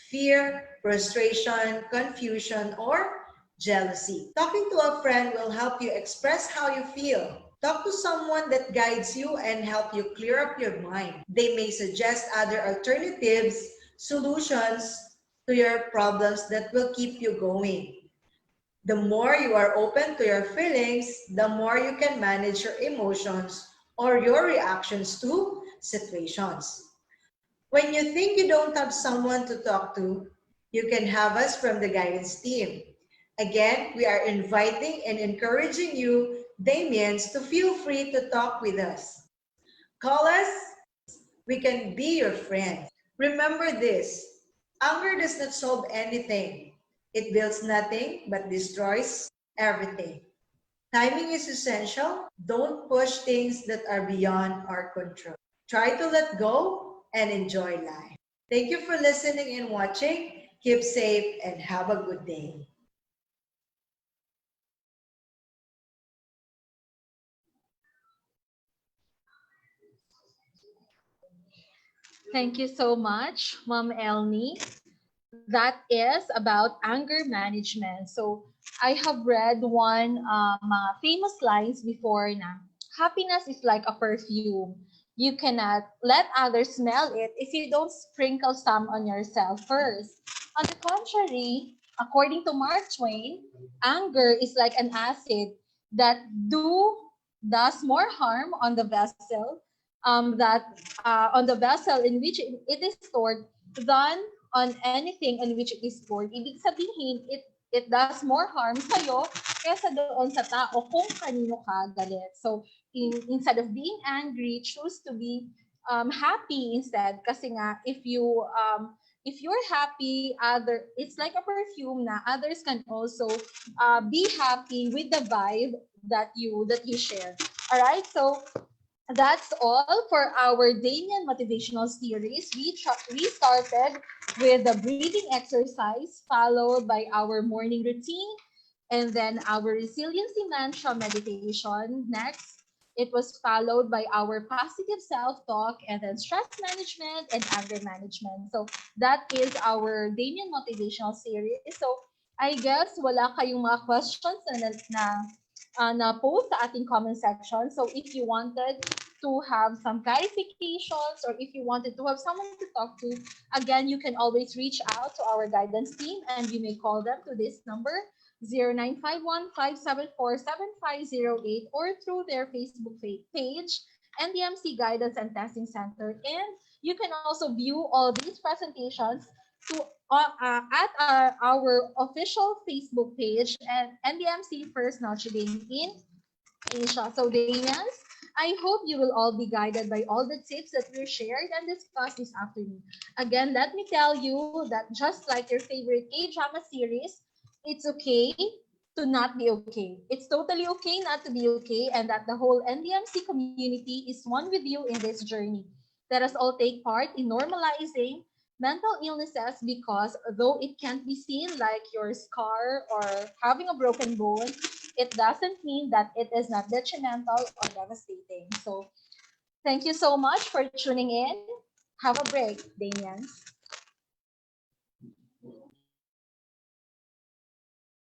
fear, frustration, confusion, or jealousy. Talking to a friend will help you express how you feel. Talk to someone that guides you and help you clear up your mind. They may suggest other alternatives, solutions to your problems that will keep you going. The more you are open to your feelings, the more you can manage your emotions or your reactions to situations. When you think you don't have someone to talk to, you can have us from the guidance team. Again, we are inviting and encouraging you, Damians, to feel free to talk with us. Call us, we can be your friend. Remember this, anger does not solve anything. It builds nothing but destroys everything. Timing is essential. Don't push things that are beyond our control. Try to let go and enjoy life. Thank you for listening and watching. Keep safe and have a good day. Thank you so much, Mom Elnie. That is about anger management. So I have read one mga famous lines before na happiness is like a perfume. You cannot let others smell it if you don't sprinkle some on yourself first. On the contrary, according to Mark Twain, anger is like an acid that does more harm on the vessel that on the vessel in which it is stored than on anything in which it is stored. Ibig sabihin, it does more harm sa'yo kesa doon sa tao kung kanino ka galit. So, instead of being angry, choose to be happy instead. Kasi nga, if you're happy, it's like a perfume na others can also be happy with the vibe that you share. All right, so that's all for our Damean motivational series. We started with the breathing exercise, followed by our morning routine, and then our resiliency mantra meditation. Next, it was followed by our positive self-talk, and then stress management and anger management. So that is our Damean motivational series. So I guess wala kayong mga questions na post sa ating comment section. So if you wanted to have some clarifications or if you wanted to have someone to talk to, again, you can always reach out to our guidance team and you may call them to this number 0951-574-7508 or through their Facebook page, NDMC Guidance and Testing Center. And you can also view all these presentations at our official Facebook page and NDMC First Notre Dame in Asia. So Damians, I hope you will all be guided by all the tips that we shared and discussed this afternoon. Again, let me tell you that just like your favorite K-drama series, it's okay to not be okay. It's totally okay not to be okay, and that the whole NDMC community is one with you in this journey. Let us all take part in normalizing mental illnesses because though it can't be seen like your scar or having a broken bone, it doesn't mean that it is not detrimental or devastating. So thank you so much for tuning in. Have a break, Damian.